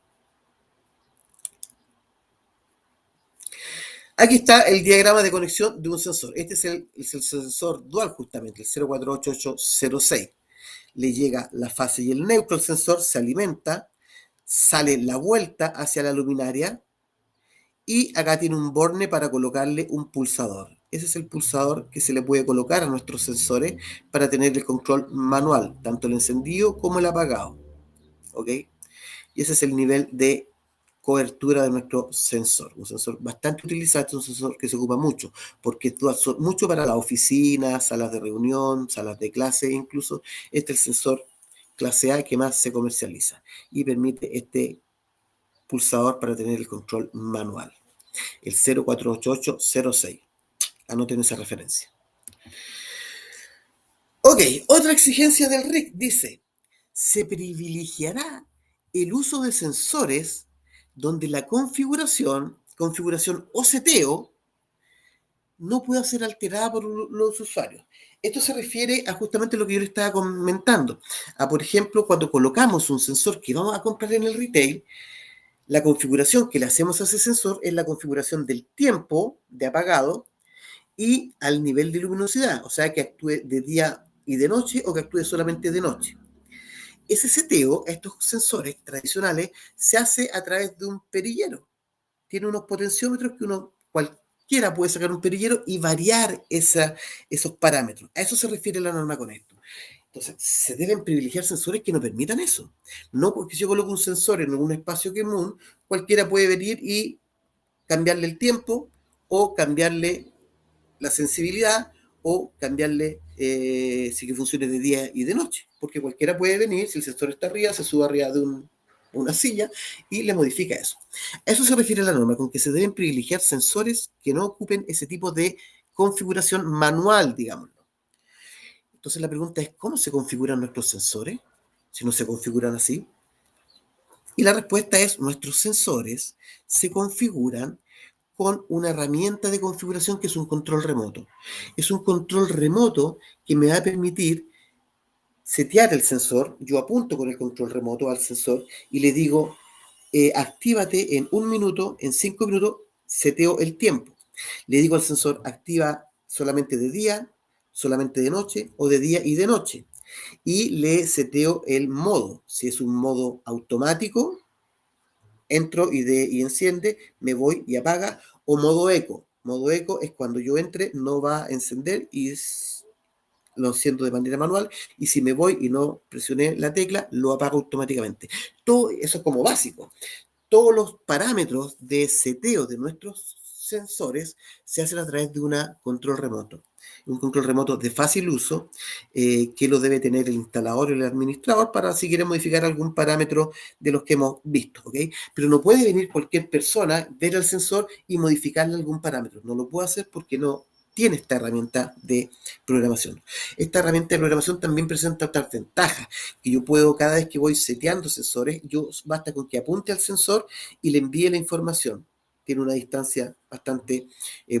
Aquí está el diagrama de conexión de un sensor. Este es el sensor dual justamente, el 048806. Le llega la fase y el neutro al sensor, se alimenta, sale la vuelta hacia la luminaria y acá tiene un borne para colocarle un pulsador. Ese es el pulsador que se le puede colocar a nuestros sensores para tener el control manual, tanto el encendido como el apagado. ¿Ok? Y ese es el nivel de cobertura de nuestro sensor. Un sensor bastante utilizado, un sensor que se ocupa mucho, porque actúa mucho para las oficinas, salas de reunión, salas de clase, incluso este es el sensor clase A que más se comercializa y permite este pulsador para tener el control manual. El 048806. Anoten esa referencia. Ok, otra exigencia del RIC dice, se privilegiará el uso de sensores donde la configuración o seteo, no pueda ser alterada por los usuarios. Esto se refiere a justamente lo que yo le estaba comentando. A, por ejemplo, cuando colocamos un sensor que vamos a comprar en el retail, la configuración que le hacemos a ese sensor es la configuración del tiempo de apagado y al nivel de luminosidad, o sea, que actúe de día y de noche o que actúe solamente de noche. Ese seteo, estos sensores tradicionales, se hace a través de un perillero. Tiene unos potenciómetros que cualquiera puede sacar un perillero y variar esos parámetros. A eso se refiere la norma con esto. Entonces, se deben privilegiar sensores que no permitan eso. No porque si yo coloco un sensor en un espacio común, cualquiera puede venir y cambiarle el tiempo o cambiarle la sensibilidad o cambiarle si que funcione de día y de noche. Porque cualquiera puede venir, si el sensor está arriba, se sube arriba de una silla y le modifica eso. A eso se refiere la norma, con que se deben privilegiar sensores que no ocupen ese tipo de configuración manual, digámoslo. Entonces la pregunta es, ¿cómo se configuran nuestros sensores? Si no se configuran así. Y la respuesta es, nuestros sensores se configuran con una herramienta de configuración que es un control remoto. Es un control remoto que me va a permitir setear el sensor. Yo apunto con el control remoto al sensor y le digo, actívate en 1 minuto, en 5 minutos, seteo el tiempo. Le digo al sensor, activa solamente de día, solamente de noche o de día y de noche. Y le seteo el modo. Si es un modo automático, entro y enciende, me voy y apaga, o modo eco. Modo eco es cuando yo entre, no va a encender y lo enciendo de manera manual, y si me voy y no presioné la tecla, lo apago automáticamente. Todo eso es como básico. Todos los parámetros de seteo de nuestros sensores se hacen a través de un control remoto. Un control remoto de fácil uso que lo debe tener el instalador o el administrador para si quiere modificar algún parámetro de los que hemos visto, ¿ok? Pero no puede venir cualquier persona, ver el sensor y modificarle algún parámetro. No lo puede hacer porque no tiene esta herramienta de programación. Esta herramienta de programación también presenta otras ventajas, que yo puedo, cada vez que voy seteando sensores, basta con que apunte al sensor y le envíe la información. Tiene una distancia bastante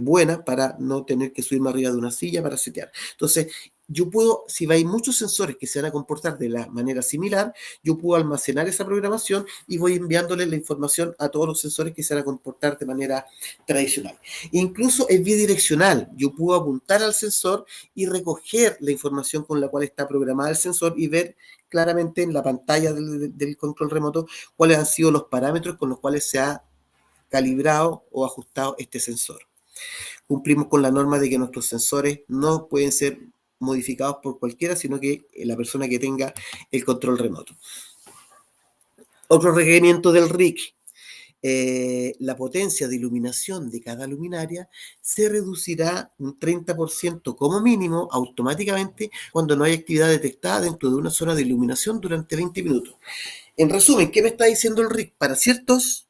buena para no tener que subirme arriba de una silla para setear. Entonces, yo puedo, si hay muchos sensores que se van a comportar de la manera similar, yo puedo almacenar esa programación y voy enviándole la información a todos los sensores que se van a comportar de manera tradicional. Incluso es bidireccional. Yo puedo apuntar al sensor y recoger la información con la cual está programada el sensor y ver claramente en la pantalla del control remoto cuáles han sido los parámetros con los cuales se ha calibrado o ajustado este sensor. Cumplimos con la norma de que nuestros sensores no pueden ser modificados por cualquiera, sino que la persona que tenga el control remoto. Otro requerimiento del RIC. La potencia de iluminación de cada luminaria se reducirá un 30% como mínimo automáticamente cuando no hay actividad detectada dentro de una zona de iluminación durante 20 minutos. En resumen, ¿qué me está diciendo el RIC? Para ciertas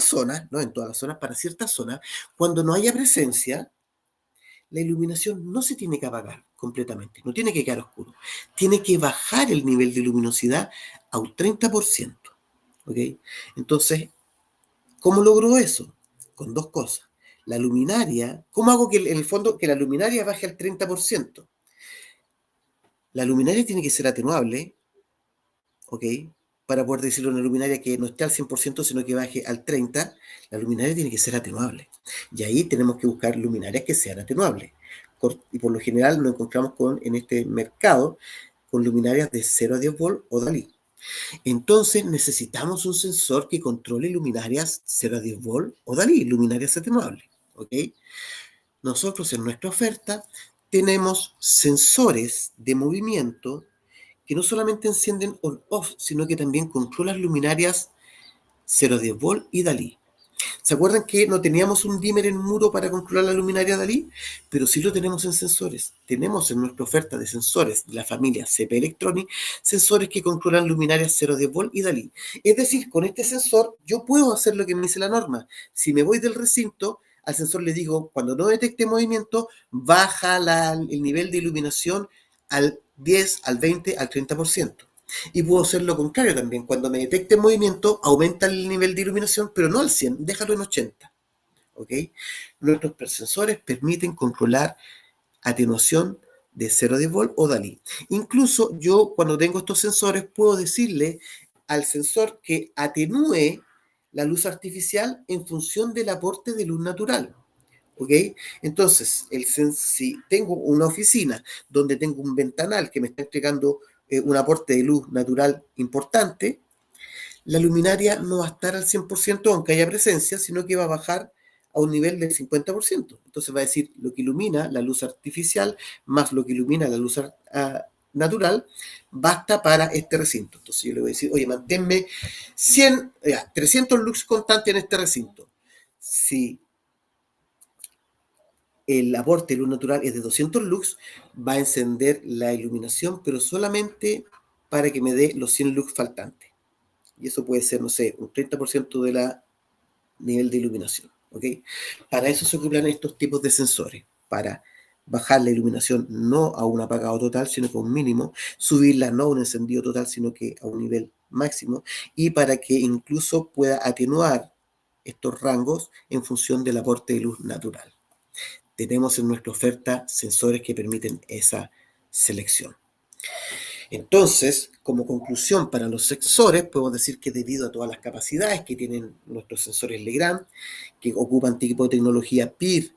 zonas, no en todas las zonas, para ciertas zonas, cuando no haya presencia, la iluminación no se tiene que apagar completamente, no tiene que quedar oscuro. Tiene que bajar el nivel de luminosidad a un 30%. ¿Ok? Entonces, ¿cómo logro eso? Con dos cosas. La luminaria, ¿cómo hago que en el fondo que la luminaria baje al 30%? La luminaria tiene que ser atenuable, ¿ok? Para poder decirle a una luminaria que no esté al 100%, sino que baje al 30%, la luminaria tiene que ser atenuable. Y ahí tenemos que buscar luminarias que sean atenuables. Y por lo general nos encontramos en este mercado con luminarias de 0 a 10 volt o Dalí. Entonces necesitamos un sensor que controle luminarias 0 a 10 volt o Dalí, luminarias atenuables. ¿Ok? Nosotros en nuestra oferta tenemos sensores de movimiento que no solamente encienden on-off, sino que también controlan luminarias 0 a 10 volt y Dalí. ¿Se acuerdan que no teníamos un dimmer en muro para controlar la luminaria Dalí? Pero sí lo tenemos en sensores. Tenemos en nuestra oferta de sensores de la familia CP Electronic sensores que controlan luminarias 0,10 volt y Dalí. Es decir, con este sensor yo puedo hacer lo que me dice la norma. Si me voy del recinto, al sensor le digo, cuando no detecte movimiento, baja el nivel de iluminación al 10, al 20, al 30%. Y puedo hacer lo contrario también. Cuando me detecte movimiento, aumenta el nivel de iluminación, pero no al 100, déjalo en 80. ¿Ok? Nuestros sensores permiten controlar atenuación de 0,10 volt o Dalí. Incluso yo, cuando tengo estos sensores, puedo decirle al sensor que atenúe la luz artificial en función del aporte de luz natural. ¿ok? Entonces, si tengo una oficina donde tengo un ventanal que me está entregando un aporte de luz natural importante, la luminaria no va a estar al 100% aunque haya presencia, sino que va a bajar a un nivel del 50%. Entonces va a decir lo que ilumina la luz artificial más lo que ilumina la luz natural, basta para este recinto. Entonces yo le voy a decir, oye, manténme 300 lux constantes en este recinto. Si el aporte de luz natural es de 200 lux, va a encender la iluminación, pero solamente para que me dé los 100 lux faltantes. Y eso puede ser, no sé, un 30% de la nivel de iluminación. ¿Ok? Para eso se ocupan estos tipos de sensores, para bajar la iluminación no a un apagado total, sino que a un mínimo, subirla no a un encendido total, sino que a un nivel máximo, y para que incluso pueda atenuar estos rangos en función del aporte de luz natural. Tenemos en nuestra oferta sensores que permiten esa selección. Entonces, como conclusión para los sensores, podemos decir que debido a todas las capacidades que tienen nuestros sensores Legrand, que ocupan tipo de tecnología PIR,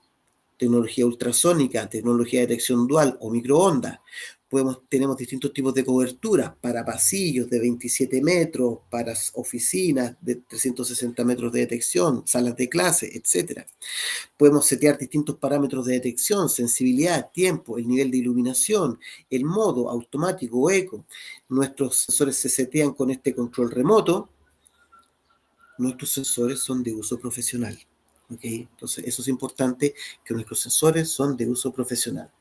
tecnología ultrasónica, tecnología de detección dual o microondas, tenemos distintos tipos de cobertura para pasillos de 27 metros, para oficinas de 360 metros de detección, salas de clase, etc. Podemos setear distintos parámetros de detección, sensibilidad, tiempo, el nivel de iluminación, el modo automático o eco. Nuestros sensores se setean con este control remoto. Nuestros sensores son de uso profesional. ¿Okay? Entonces, eso es importante, que nuestros sensores son de uso profesional.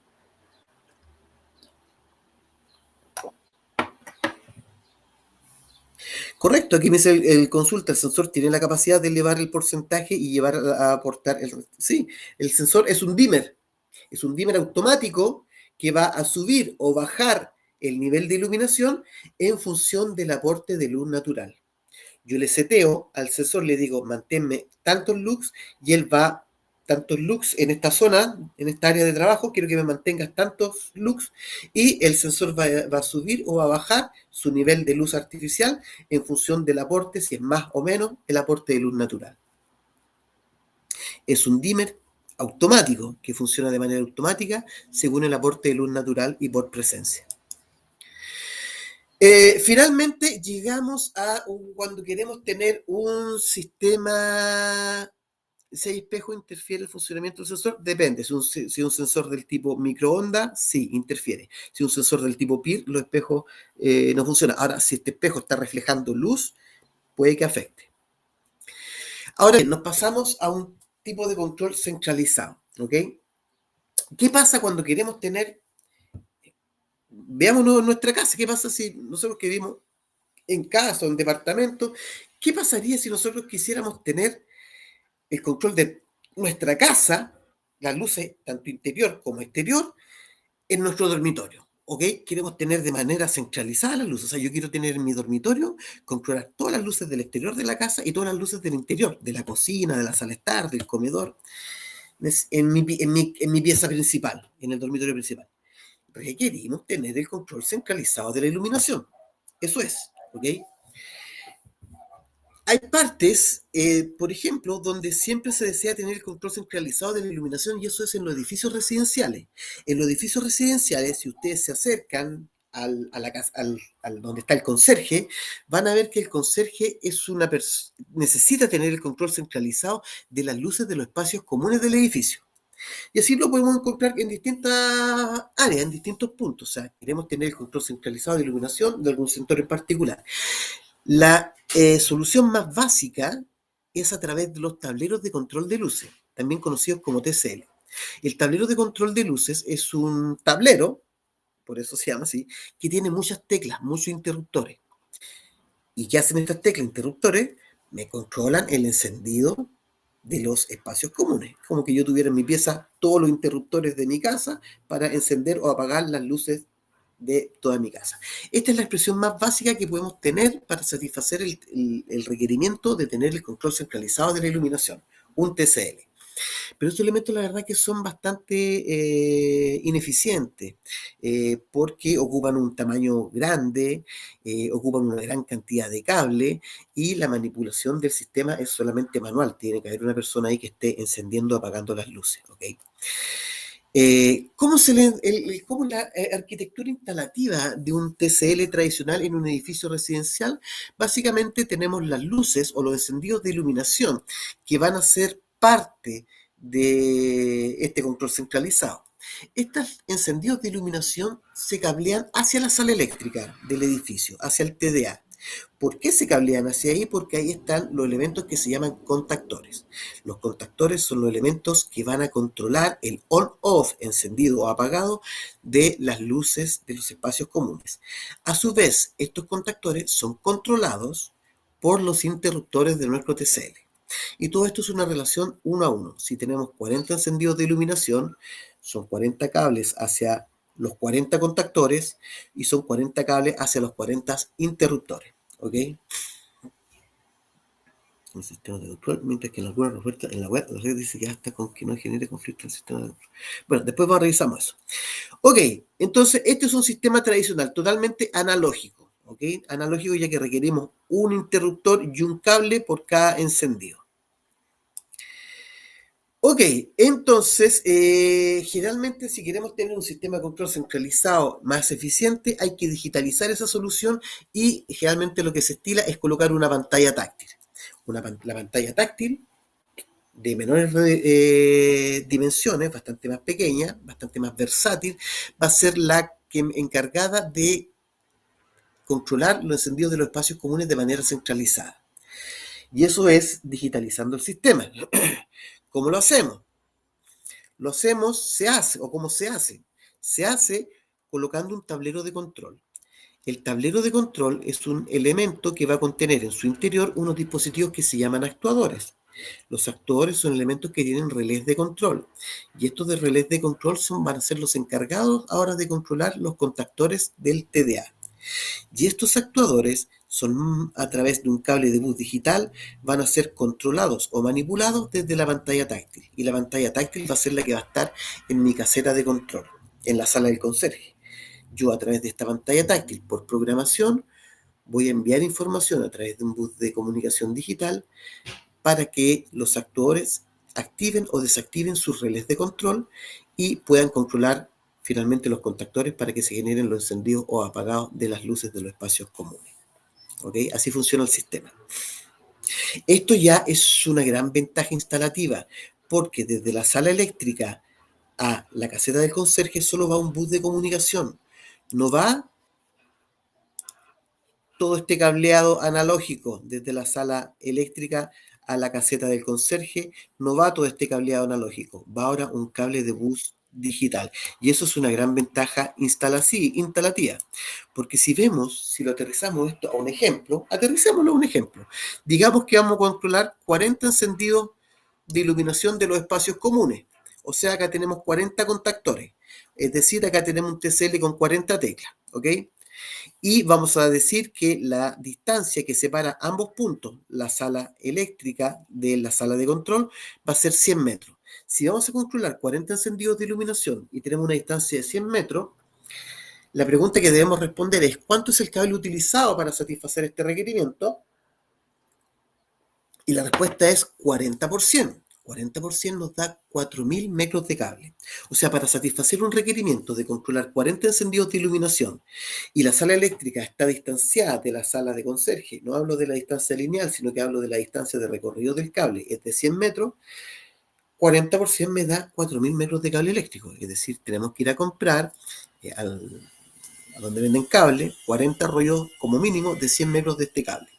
Correcto, aquí me dice el consulta, el sensor tiene la capacidad de elevar el porcentaje y llevar a aportar el... Sí, el sensor es un dimmer automático que va a subir o bajar el nivel de iluminación en función del aporte de luz natural. Yo le seteo al sensor, le digo, manténme tantos lux y él va tantos lux en esta zona, en esta área de trabajo, quiero que me mantengas tantos lux y el sensor va a subir o va a bajar su nivel de luz artificial en función del aporte, si es más o menos el aporte de luz natural. Es un dimmer automático que funciona de manera automática según el aporte de luz natural y por presencia. Finalmente llegamos a cuando queremos tener un sistema, si hay espejo interfiere el funcionamiento del sensor, depende. Si es un sensor del tipo microondas, sí, interfiere. Si es un sensor del tipo PIR, los espejos no funcionan. Ahora, si este espejo está reflejando luz, puede que afecte. Ahora bien, nos pasamos a un tipo de control centralizado, ¿ok? ¿Qué pasa cuando queremos tener, veámonos en nuestra casa, qué pasa si nosotros que vivimos en casa o en departamento, qué pasaría si nosotros quisiéramos tener el control de nuestra casa, las luces tanto interior como exterior, en nuestro dormitorio? ¿Ok? Queremos tener de manera centralizada las luces. O sea, yo quiero tener en mi dormitorio, controlar todas las luces del exterior de la casa y todas las luces del interior, de la cocina, de la sala de estar, del comedor, en mi pieza principal, en el dormitorio principal. Requerimos tener el control centralizado de la iluminación. Eso es, ¿ok? Hay partes, por ejemplo, donde siempre se desea tener el control centralizado de la iluminación y eso es en los edificios residenciales. En los edificios residenciales, si ustedes se acercan a la casa, donde está el conserje, van a ver que el conserje necesita tener el control centralizado de las luces de los espacios comunes del edificio. Y así lo podemos encontrar en distintas áreas, en distintos puntos. O sea, queremos tener el control centralizado de iluminación de algún sector en particular. La solución más básica es a través de los tableros de control de luces, también conocidos como TCL. El tablero de control de luces es un tablero, por eso se llama así, que tiene muchas teclas, muchos interruptores. ¿Y qué hacen estas teclas interruptores? Me controlan el encendido de los espacios comunes. Como que yo tuviera en mi pieza todos los interruptores de mi casa para encender o apagar las luces de toda mi casa. Esta es la expresión más básica que podemos tener para satisfacer el requerimiento de tener el control centralizado de la iluminación, un TCL. Pero estos elementos la verdad que son bastante ineficientes, porque ocupan un tamaño grande, ocupan una gran cantidad de cable y la manipulación del sistema es solamente manual. Tiene que haber una persona ahí que esté encendiendo o apagando las luces, ¿ok? ¿Cómo la arquitectura instalativa de un TCL tradicional en un edificio residencial? Básicamente tenemos las luces o los encendidos de iluminación que van a ser parte de este control centralizado. Estos encendidos de iluminación se cablean hacia la sala eléctrica del edificio, hacia el TDA. ¿Por qué se cablean hacia ahí? Porque ahí están los elementos que se llaman contactores. Los contactores son los elementos que van a controlar el on-off, encendido o apagado, de las luces de los espacios comunes. A su vez, estos contactores son controlados por los interruptores de nuestro TCL. Y todo esto es una relación 1 a 1. Si tenemos 40 encendidos de iluminación, son 40 cables hacia los 40 contactores y son 40 cables hacia los 40 interruptores. ¿Ok? Un sistema de control, mientras que en algunas ofertas en la web la red dice que hasta con que no genere conflicto en el sistema de control. Bueno, después revisamos eso. Ok, entonces este es un sistema tradicional, totalmente analógico. ¿Ok? Analógico ya que requerimos un interruptor y un cable por cada encendido. Ok, entonces, generalmente si queremos tener un sistema de control centralizado más eficiente, hay que digitalizar esa solución y generalmente lo que se estila es colocar una pantalla táctil. La pantalla táctil de menores dimensiones, bastante más pequeña, bastante más versátil, va a ser la que encargada de controlar los encendidos de los espacios comunes de manera centralizada. Y eso es digitalizando el sistema. ¿Cómo lo hacemos? Se hace, o cómo se hace. Se hace colocando un tablero de control. El tablero de control es un elemento que va a contener en su interior unos dispositivos que se llaman actuadores. Los actuadores son elementos que tienen relés de control. Y estos de relés de control van a ser los encargados ahora de controlar los contactores del TDA. Y estos actuadores son a través de un cable de bus digital, van a ser controlados o manipulados desde la pantalla táctil. Y la pantalla táctil va a ser la que va a estar en mi caseta de control, en la sala del conserje. Yo a través de esta pantalla táctil, por programación, voy a enviar información a través de un bus de comunicación digital para que los actuadores activen o desactiven sus relés de control y puedan controlar finalmente los contactores para que se generen los encendidos o apagados de las luces de los espacios comunes. ¿Ok? Así funciona el sistema. Esto ya es una gran ventaja instalativa, porque desde la sala eléctrica a la caseta del conserje solo va un bus de comunicación. No va todo este cableado analógico desde la sala eléctrica a la caseta del conserje, no va todo este cableado analógico, va ahora un cable de bus digital. Y eso es una gran ventaja instalativa, porque si lo aterrizamos esto a un ejemplo, aterricémoslo a un ejemplo. Digamos que vamos a controlar 40 encendidos de iluminación de los espacios comunes. O sea, acá tenemos 40 contactores. Es decir, acá tenemos un TCL con 40 teclas. ¿Ok? Y vamos a decir que la distancia que separa ambos puntos, la sala eléctrica de la sala de control, va a ser 100 metros. Si vamos a controlar 40 encendidos de iluminación y tenemos una distancia de 100 metros, la pregunta que debemos responder es ¿cuánto es el cable utilizado para satisfacer este requerimiento? Y la respuesta es 40%. 40% nos da 4.000 metros de cable. O sea, para satisfacer un requerimiento de controlar 40 encendidos de iluminación y la sala eléctrica está distanciada de la sala de conserje, no hablo de la distancia lineal, sino que hablo de la distancia de recorrido del cable, es de 100 metros, 40% me da 4.000 metros de cable eléctrico. Es decir, tenemos que ir a comprar a donde venden cable, 40 rollos como mínimo de 100 metros de este cable.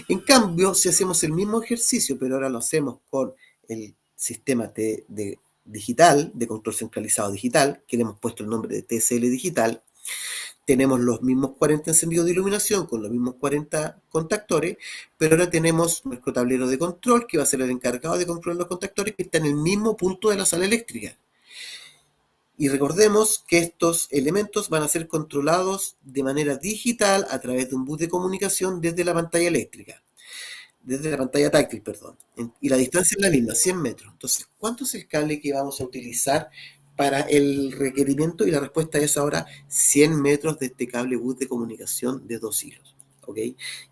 En cambio, si hacemos el mismo ejercicio, pero ahora lo hacemos con el sistema de digital, de control centralizado digital, que le hemos puesto el nombre de TCL digital, tenemos los mismos 40 encendidos de iluminación con los mismos 40 contactores, pero ahora tenemos nuestro tablero de control que va a ser el encargado de controlar los contactores que está en el mismo punto de la sala eléctrica. Y recordemos que estos elementos van a ser controlados de manera digital a través de un bus de comunicación desde la pantalla eléctrica. desde la pantalla táctil, perdón. Y la distancia es la misma, 100 metros. Entonces, ¿cuánto es el cable que vamos a utilizar para el requerimiento? Y la respuesta es ahora 100 metros de este cable bus de comunicación de 2 hilos. ¿Ok?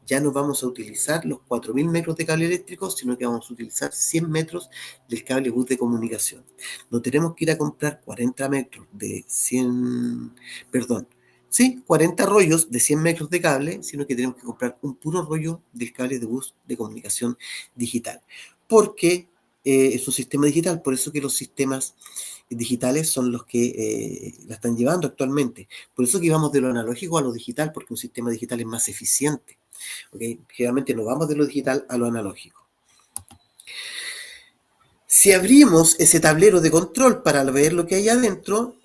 Ya no vamos a utilizar los 4000 metros de cable eléctrico, sino que vamos a utilizar 100 metros del cable bus de comunicación. No tenemos que ir a comprar 40 metros de 100, perdón, sí, 40 rollos de 100 metros de cable, sino que tenemos que comprar un puro rollo del cable de bus de comunicación digital. Porque es un sistema digital, por eso que los sistemas digitales son los que la están llevando actualmente. Por eso que vamos de lo analógico a lo digital, porque un sistema digital es más eficiente. ¿Okay? Generalmente no vamos de lo digital a lo analógico. Si abrimos ese tablero de control para ver lo que hay adentro,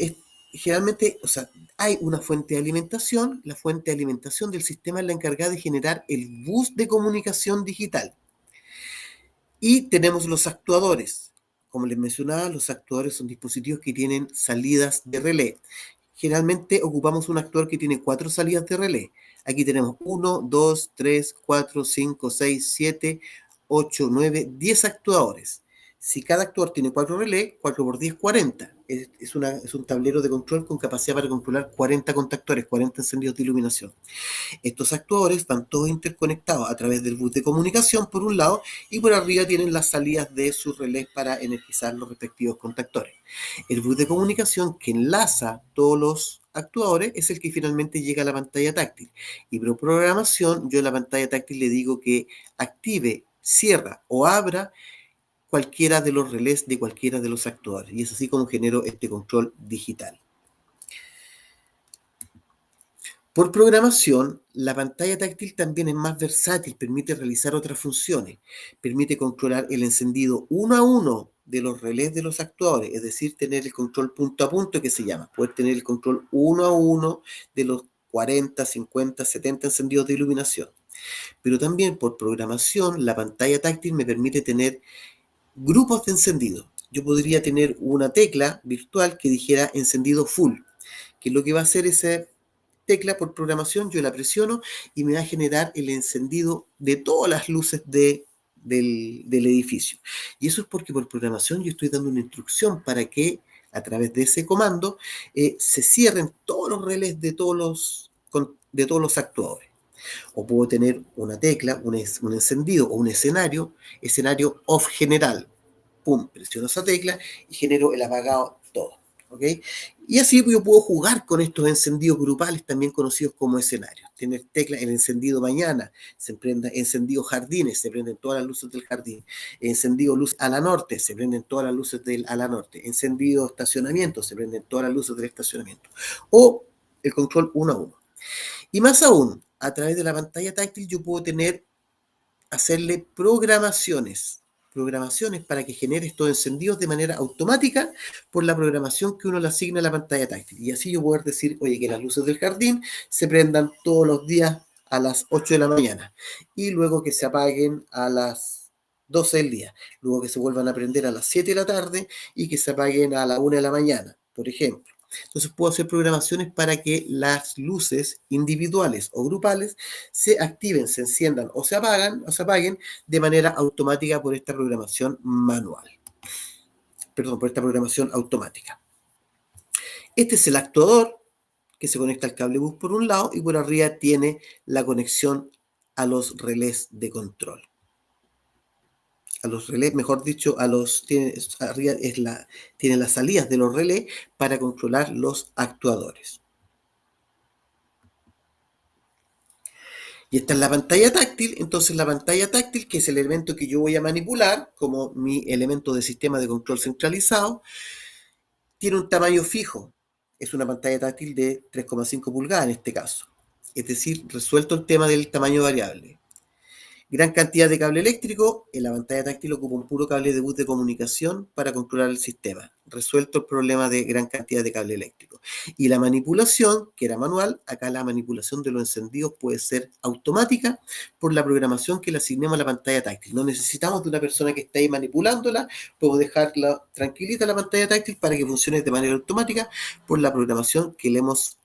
generalmente, o sea, hay una fuente de alimentación. La fuente de alimentación del sistema es la encargada de generar el bus de comunicación digital. Y tenemos los actuadores. Como les mencionaba, los actuadores son dispositivos que tienen salidas de relé. Generalmente ocupamos un actuador que tiene 4 salidas de relé. Aquí tenemos 1, 2, 3, 4, 5, 6, 7, 8, 9, 10 actuadores. Si cada actuador tiene 4 relés, 4 por 10, 40. Es un tablero de control con capacidad para controlar 40 contactores, 40 encendidos de iluminación. Estos actuadores van todos interconectados a través del bus de comunicación por un lado, y por arriba tienen las salidas de sus relés para energizar los respectivos contactores. El bus de comunicación que enlaza todos los actuadores es el que finalmente llega a la pantalla táctil. Y por programación, yo a la pantalla táctil le digo que active, cierra o abra cualquiera de los relés de cualquiera de los actuadores. Y es así como genero este control digital. Por programación, la pantalla táctil también es más versátil, permite realizar otras funciones, permite controlar el encendido uno a uno de los relés de los actuadores, es decir, tener el control punto a punto que se llama, poder tener el control uno a uno de los 40, 50, 70 encendidos de iluminación. Pero también por programación, la pantalla táctil me permite tener grupos de encendido. Yo podría tener una tecla virtual que dijera encendido full, que lo que va a hacer ese tecla por programación, yo la presiono y me va a generar el encendido de todas las luces del edificio. Y eso es porque por programación yo estoy dando una instrucción para que a través de ese comando se cierren todos los relés de todos los actuadores. O puedo tener una tecla, un encendido o un escenario off general. Pum, presiono esa tecla y genero el apagado todo. ¿Ok? Y así yo puedo jugar con estos encendidos grupales, también conocidos como escenarios. Tener tecla, el encendido mañana, se prenda, encendido jardines, se prenden todas las luces del jardín. Encendido luz a la norte, se prenden todas las luces del a la norte. Encendido estacionamiento, se prenden todas las luces del estacionamiento. O el control uno a uno. Y más aún, a través de la pantalla táctil yo puedo hacerle programaciones para que genere estos encendidos de manera automática por la programación que uno le asigna a la pantalla táctil. Y así yo poder decir, oye, que las luces del jardín se prendan todos los días a las 8 de la mañana y luego que se apaguen a las 12 del día, luego que se vuelvan a prender a las 7 de la tarde y que se apaguen a la 1 de la mañana, por ejemplo. Entonces puedo hacer programaciones para que las luces individuales o grupales se activen, se enciendan o se apaguen de manera automática por esta programación manual. Perdón, por esta programación automática. Este es el actuador que se conecta al cable bus por un lado y por arriba tiene la conexión a los relés de control. A los relés, mejor dicho, arriba tiene las salidas de los relés para controlar los actuadores. Y esta es la pantalla táctil. Entonces la pantalla táctil, que es el elemento que yo voy a manipular como mi elemento de sistema de control centralizado, tiene un tamaño fijo. Es una pantalla táctil de 3,5 pulgadas en este caso. Es decir, resuelto el tema del tamaño variable. Gran cantidad de cable eléctrico. En la pantalla táctil ocupa un puro cable de bus de comunicación para controlar el sistema. Resuelto el problema de gran cantidad de cable eléctrico. Y la manipulación, que era manual, acá la manipulación de los encendidos puede ser automática por la programación que le asignemos a la pantalla táctil. No necesitamos de una persona que esté ahí manipulándola, puedo dejarla tranquilita la pantalla táctil para que funcione de manera automática por la programación que le hemos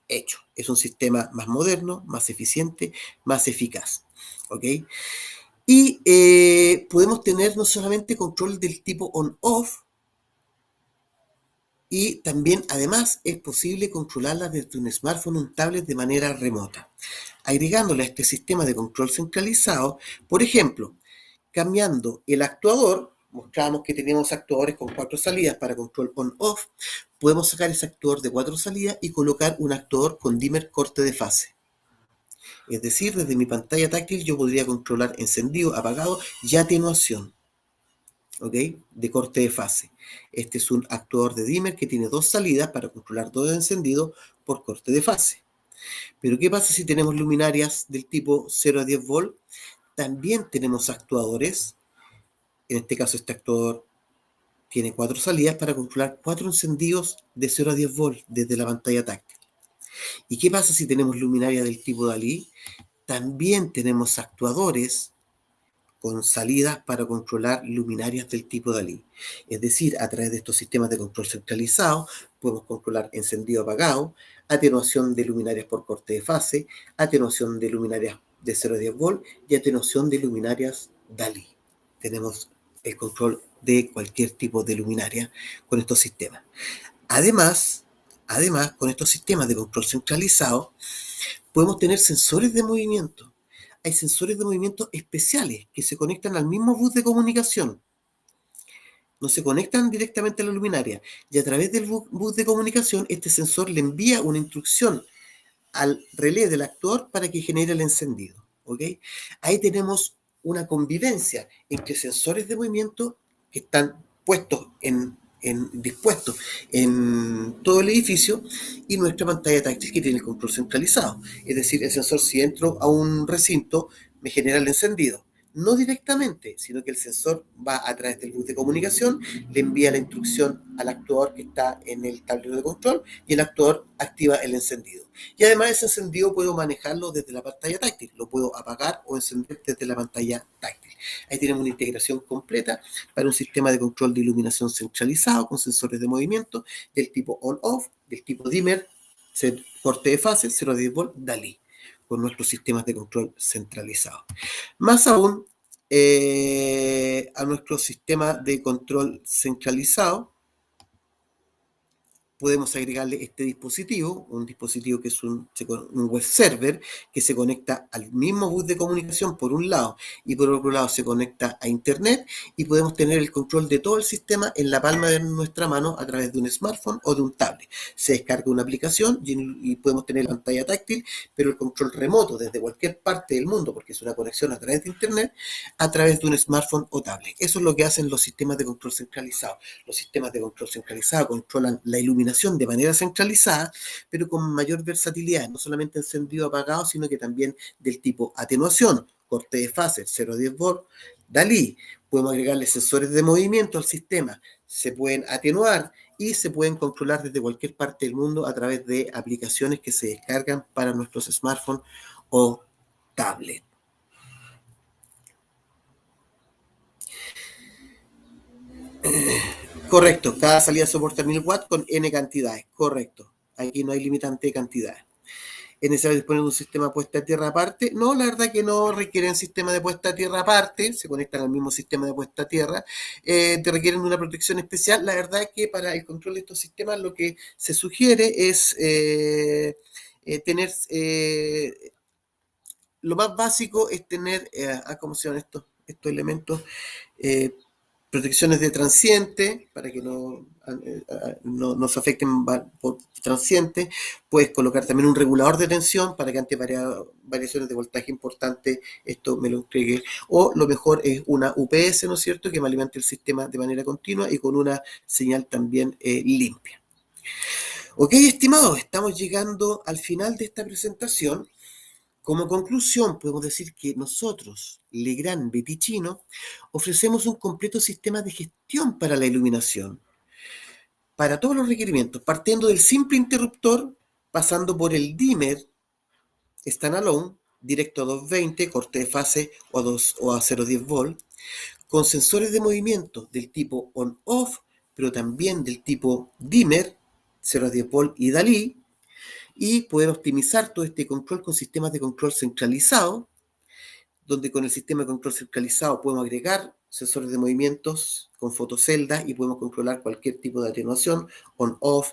hecho. Es un sistema más moderno, más eficiente, más eficaz. ¿Ok? Y podemos tener no solamente control del tipo on-off, y también, además, es posible controlarla desde un smartphone o un tablet de manera remota. Agregándole a este sistema de control centralizado, por ejemplo, cambiando el actuador, mostramos que tenemos actuadores con 4 salidas para control on-off, podemos sacar ese actuador de 4 salidas y colocar un actuador con dimmer corte de fase. Es decir, desde mi pantalla táctil yo podría controlar encendido, apagado y atenuación, ¿ok? De corte de fase. Este es un actuador de dimmer que tiene 2 salidas para controlar todo el encendido por corte de fase. Pero ¿qué pasa si tenemos luminarias del tipo 0 a 10 volt? También tenemos actuadores. En este caso, este actuador tiene 4 salidas para controlar 4 encendidos de 0 a 10 volt desde la pantalla táctil. ¿Y qué pasa si tenemos luminaria del tipo Dalí? También tenemos actuadores con salidas para controlar luminarias del tipo Dalí. Es decir, a través de estos sistemas de control centralizados podemos controlar encendido apagado, atenuación de luminarias por corte de fase, atenuación de luminarias de 0 a 10 volt y atenuación de luminarias Dalí. Tenemos el control de cualquier tipo de luminaria con estos sistemas. Además, con estos sistemas de control centralizado, podemos tener sensores de movimiento. Hay sensores de movimiento especiales que se conectan al mismo bus de comunicación. No se conectan directamente a la luminaria. Y a través del bus de comunicación, este sensor le envía una instrucción al relé del actor para que genere el encendido. ¿Ok? Ahí tenemos una convivencia entre sensores de movimiento que están puestos dispuestos en todo el edificio y nuestra pantalla táctil que tiene el control centralizado. Es decir, el sensor, si entro a un recinto, me genera el encendido. No directamente, sino que el sensor va a través del bus de comunicación, le envía la instrucción al actuador que está en el tablero de control y el actuador activa el encendido. Y además ese encendido puedo manejarlo desde la pantalla táctil, lo puedo apagar o encender desde la pantalla táctil. Ahí tenemos una integración completa para un sistema de control de iluminación centralizado con sensores de movimiento del tipo on-off, del tipo dimmer, corte de fase, 0 a 10 volt, Dalí, con nuestros sistemas de control centralizados. Más aún, a nuestro sistema de control centralizado, podemos agregarle este dispositivo, un dispositivo que es un web server que se conecta al mismo bus de comunicación por un lado y por otro lado se conecta a internet y podemos tener el control de todo el sistema en la palma de nuestra mano a través de un smartphone o de un tablet. Se descarga una aplicación y podemos tener la pantalla táctil, pero el control remoto desde cualquier parte del mundo, porque es una conexión a través de internet, a través de un smartphone o tablet. Eso es lo que hacen los sistemas de control centralizado. Los sistemas de control centralizado controlan la iluminación de manera centralizada, pero con mayor versatilidad, no solamente encendido apagado, sino que también del tipo atenuación, corte de fase, 0 a 10 volt, Dalí. Podemos agregarle sensores de movimiento al sistema, se pueden atenuar y se pueden controlar desde cualquier parte del mundo a través de aplicaciones que se descargan para nuestros smartphones o tablets. Correcto, cada salida soporta 1000 watts con N cantidades, correcto. Aquí no hay limitante de cantidades. ¿Es necesario disponer de un sistema de puesta a tierra aparte? No, la verdad que no requieren sistema de puesta a tierra aparte, se conectan al mismo sistema de puesta a tierra, te requieren una protección especial. La verdad es que para el control de estos sistemas lo que se sugiere es tener, lo más básico es tener, ¿cómo se llaman estos elementos? Eh, Protecciones de transiente para que no se afecten por transiente. Puedes colocar también un regulador de tensión para que ante variaciones de voltaje importantes esto me lo entregue. O lo mejor es una UPS, ¿no es cierto?, que me alimente el sistema de manera continua y con una señal también limpia. Ok, estimados, estamos llegando al final de esta presentación. Como conclusión, podemos decir que nosotros, Legrand Beticino, ofrecemos un completo sistema de gestión para la iluminación, para todos los requerimientos, partiendo del simple interruptor, pasando por el dimmer standalone, directo a 220, corte de fase o a 0,10 volt, con sensores de movimiento del tipo on-off, pero también del tipo dimmer, 0,10 volt y Dalí, y poder optimizar todo este control con sistemas de control centralizado donde con el sistema de control centralizado podemos agregar sensores de movimientos con fotoceldas y podemos controlar cualquier tipo de atenuación, on-off,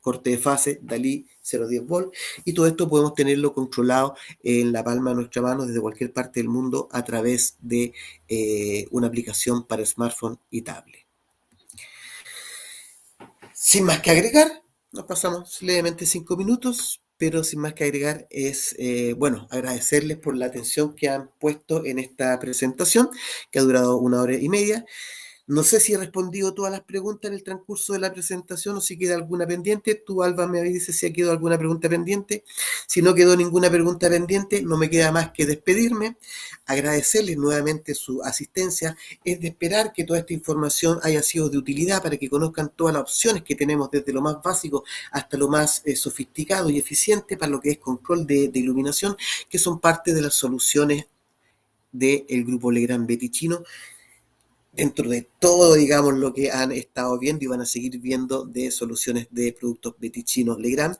corte de fase, Dalí 0,10 volt, y todo esto podemos tenerlo controlado en la palma de nuestra mano desde cualquier parte del mundo a través de una aplicación para smartphone y tablet. Sin más que agregar, nos pasamos levemente 5 minutos, pero sin más que agregar es, agradecerles por la atención que han puesto en esta presentación, que ha durado 1 hora y media. No sé si he respondido todas las preguntas en el transcurso de la presentación o si queda alguna pendiente. Tú, Alba, me dices si ha quedado alguna pregunta pendiente. Si no quedó ninguna pregunta pendiente, no me queda más que despedirme, agradecerles nuevamente su asistencia. Es de esperar que toda esta información haya sido de utilidad para que conozcan todas las opciones que tenemos, desde lo más básico hasta lo más sofisticado y eficiente para lo que es control de iluminación, que son parte de las soluciones del grupo Legrand Betichino, dentro de todo, digamos, lo que han estado viendo y van a seguir viendo de soluciones de productos Betichino Legrand.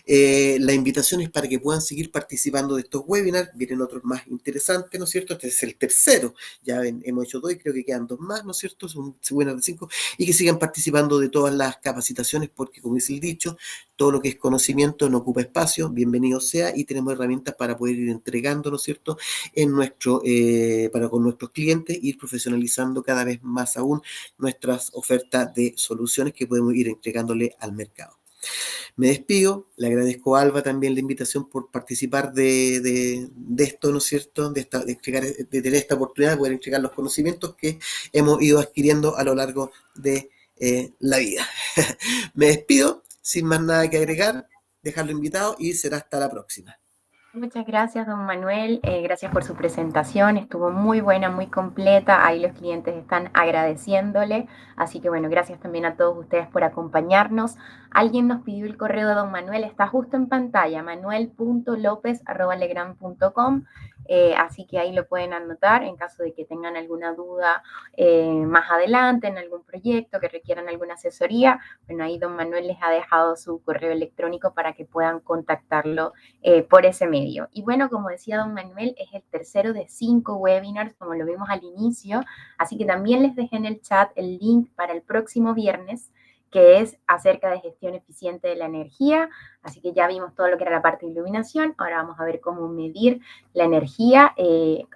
La invitación es para que puedan seguir participando de estos webinars. Vienen otros más interesantes, ¿no es cierto? Este es el tercero. Ya hemos hecho 2 y creo que quedan 2 más, ¿no es cierto? Son webinars de 5. Y que sigan participando de todas las capacitaciones, porque, como dice el dicho, todo lo que es conocimiento no ocupa espacio. Bienvenido sea, y tenemos herramientas para poder ir entregando, ¿no es cierto?, para con nuestros clientes, ir profesionalizando cada vez más aún nuestras ofertas de soluciones que podemos ir entregándole al mercado. Me despido, le agradezco a Alba también la invitación por participar de esto, ¿no es cierto?, de tener esta oportunidad de poder entregar los conocimientos que hemos ido adquiriendo a lo largo de la vida. Me despido, sin más nada que agregar, dejarlo invitado y será hasta la próxima. Muchas gracias, don Manuel. Gracias por su presentación. Estuvo muy buena, muy completa. Ahí los clientes están agradeciéndole. Así que bueno, gracias también a todos ustedes por acompañarnos. Alguien nos pidió el correo de don Manuel. Está justo en pantalla, manuel.lopez@legrand.com. Así que ahí lo pueden anotar en caso de que tengan alguna duda más adelante en algún proyecto, que requieran alguna asesoría. Bueno, ahí don Manuel les ha dejado su correo electrónico para que puedan contactarlo por ese medio. Y bueno, como decía don Manuel, es el tercero de 5 webinars, como lo vimos al inicio, así que también les dejé en el chat el link para el próximo viernes, que es acerca de gestión eficiente de la energía. Así que ya vimos todo lo que era la parte de iluminación. Ahora vamos a ver cómo medir la energía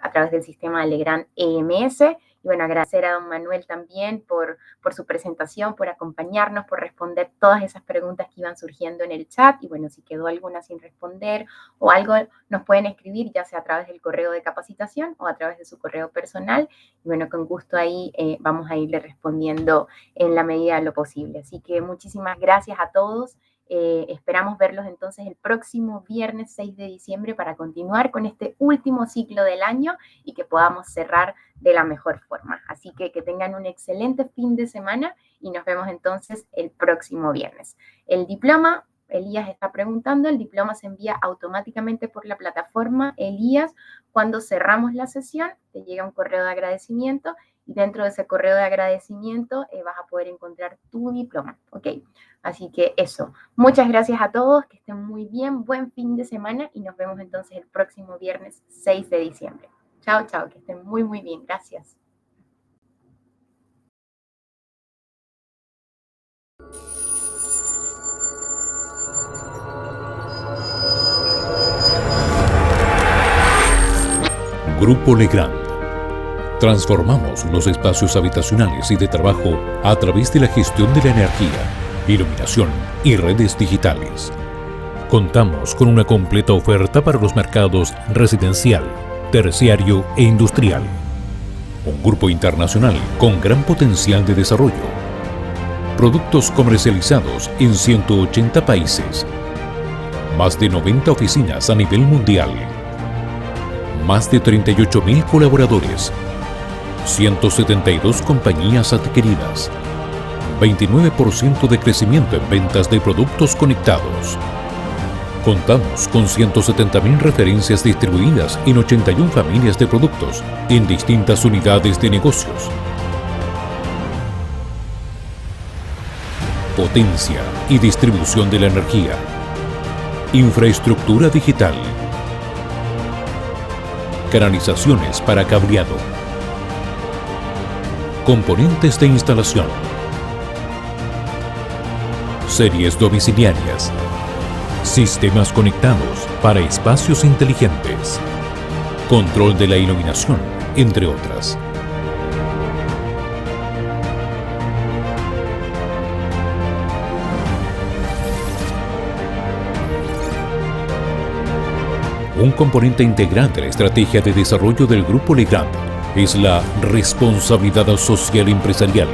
a través del sistema de Legrand EMS. Y bueno, agradecer a don Manuel también por su presentación, por acompañarnos, por responder todas esas preguntas que iban surgiendo en el chat. Y bueno, si quedó alguna sin responder o algo, nos pueden escribir, ya sea a través del correo de capacitación o a través de su correo personal. Y bueno, con gusto ahí vamos a irle respondiendo en la medida de lo posible. Así que muchísimas gracias a todos. Esperamos verlos entonces el próximo viernes 6 de diciembre para continuar con este último ciclo del año y que podamos cerrar de la mejor forma. Así que tengan un excelente fin de semana y nos vemos entonces el próximo viernes. El diploma, Elías está preguntando, el diploma se envía automáticamente por la plataforma. Elías, cuando cerramos la sesión, te llega un correo de agradecimiento y dentro de ese correo de agradecimiento vas a poder encontrar tu diploma, ¿ok? Así que eso, muchas gracias a todos, que estén muy bien, buen fin de semana y nos vemos entonces el próximo viernes 6 de diciembre. Chao, chao, que estén muy, muy bien, gracias. Grupo Legrand. Transformamos los espacios habitacionales y de trabajo a través de la gestión de la energía, iluminación y redes digitales. Contamos con una completa oferta para los mercados residencial, terciario e industrial. Un grupo internacional con gran potencial de desarrollo. Productos comercializados en 180 países. Más de 90 oficinas a nivel mundial. Más de 38.000 colaboradores. 172 compañías adquiridas. 29% de crecimiento en ventas de productos conectados. Contamos con 170.000 referencias distribuidas en 81 familias de productos en distintas unidades de negocios. Potencia y distribución de la energía. Infraestructura digital. canalizaciones para cableado, componentes de instalación, series domiciliarias, sistemas conectados para espacios inteligentes, control de la iluminación, entre otras. Un componente integral de la estrategia de desarrollo del Grupo Legrand es la responsabilidad social empresarial,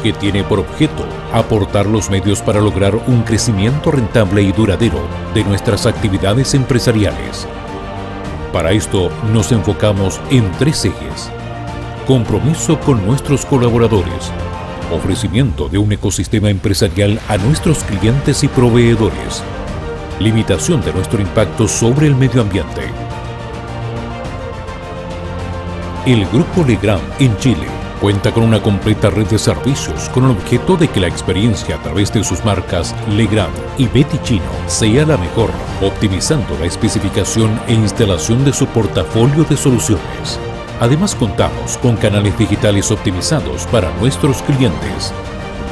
que tiene por objeto aportar los medios para lograr un crecimiento rentable y duradero de nuestras actividades empresariales. Para esto nos enfocamos en 3 ejes: compromiso con nuestros colaboradores, ofrecimiento de un ecosistema empresarial a nuestros clientes y proveedores, limitación de nuestro impacto sobre el medio ambiente. El Grupo Legrand en Chile cuenta con una completa red de servicios con el objeto de que la experiencia a través de sus marcas Legrand y Betty Chino sea la mejor, optimizando la especificación e instalación de su portafolio de soluciones. Además, contamos con canales digitales optimizados para nuestros clientes,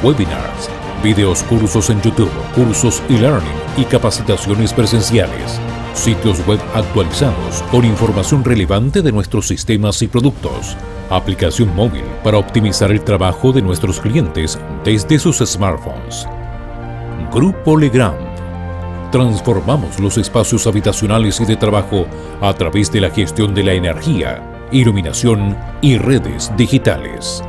webinars, videos, cursos en YouTube, cursos e-learning y capacitaciones presenciales, sitios web actualizados con información relevante de nuestros sistemas y productos, aplicación móvil para optimizar el trabajo de nuestros clientes desde sus smartphones. Grupo Legrand. Transformamos los espacios habitacionales y de trabajo a través de la gestión de la energía, iluminación y redes digitales.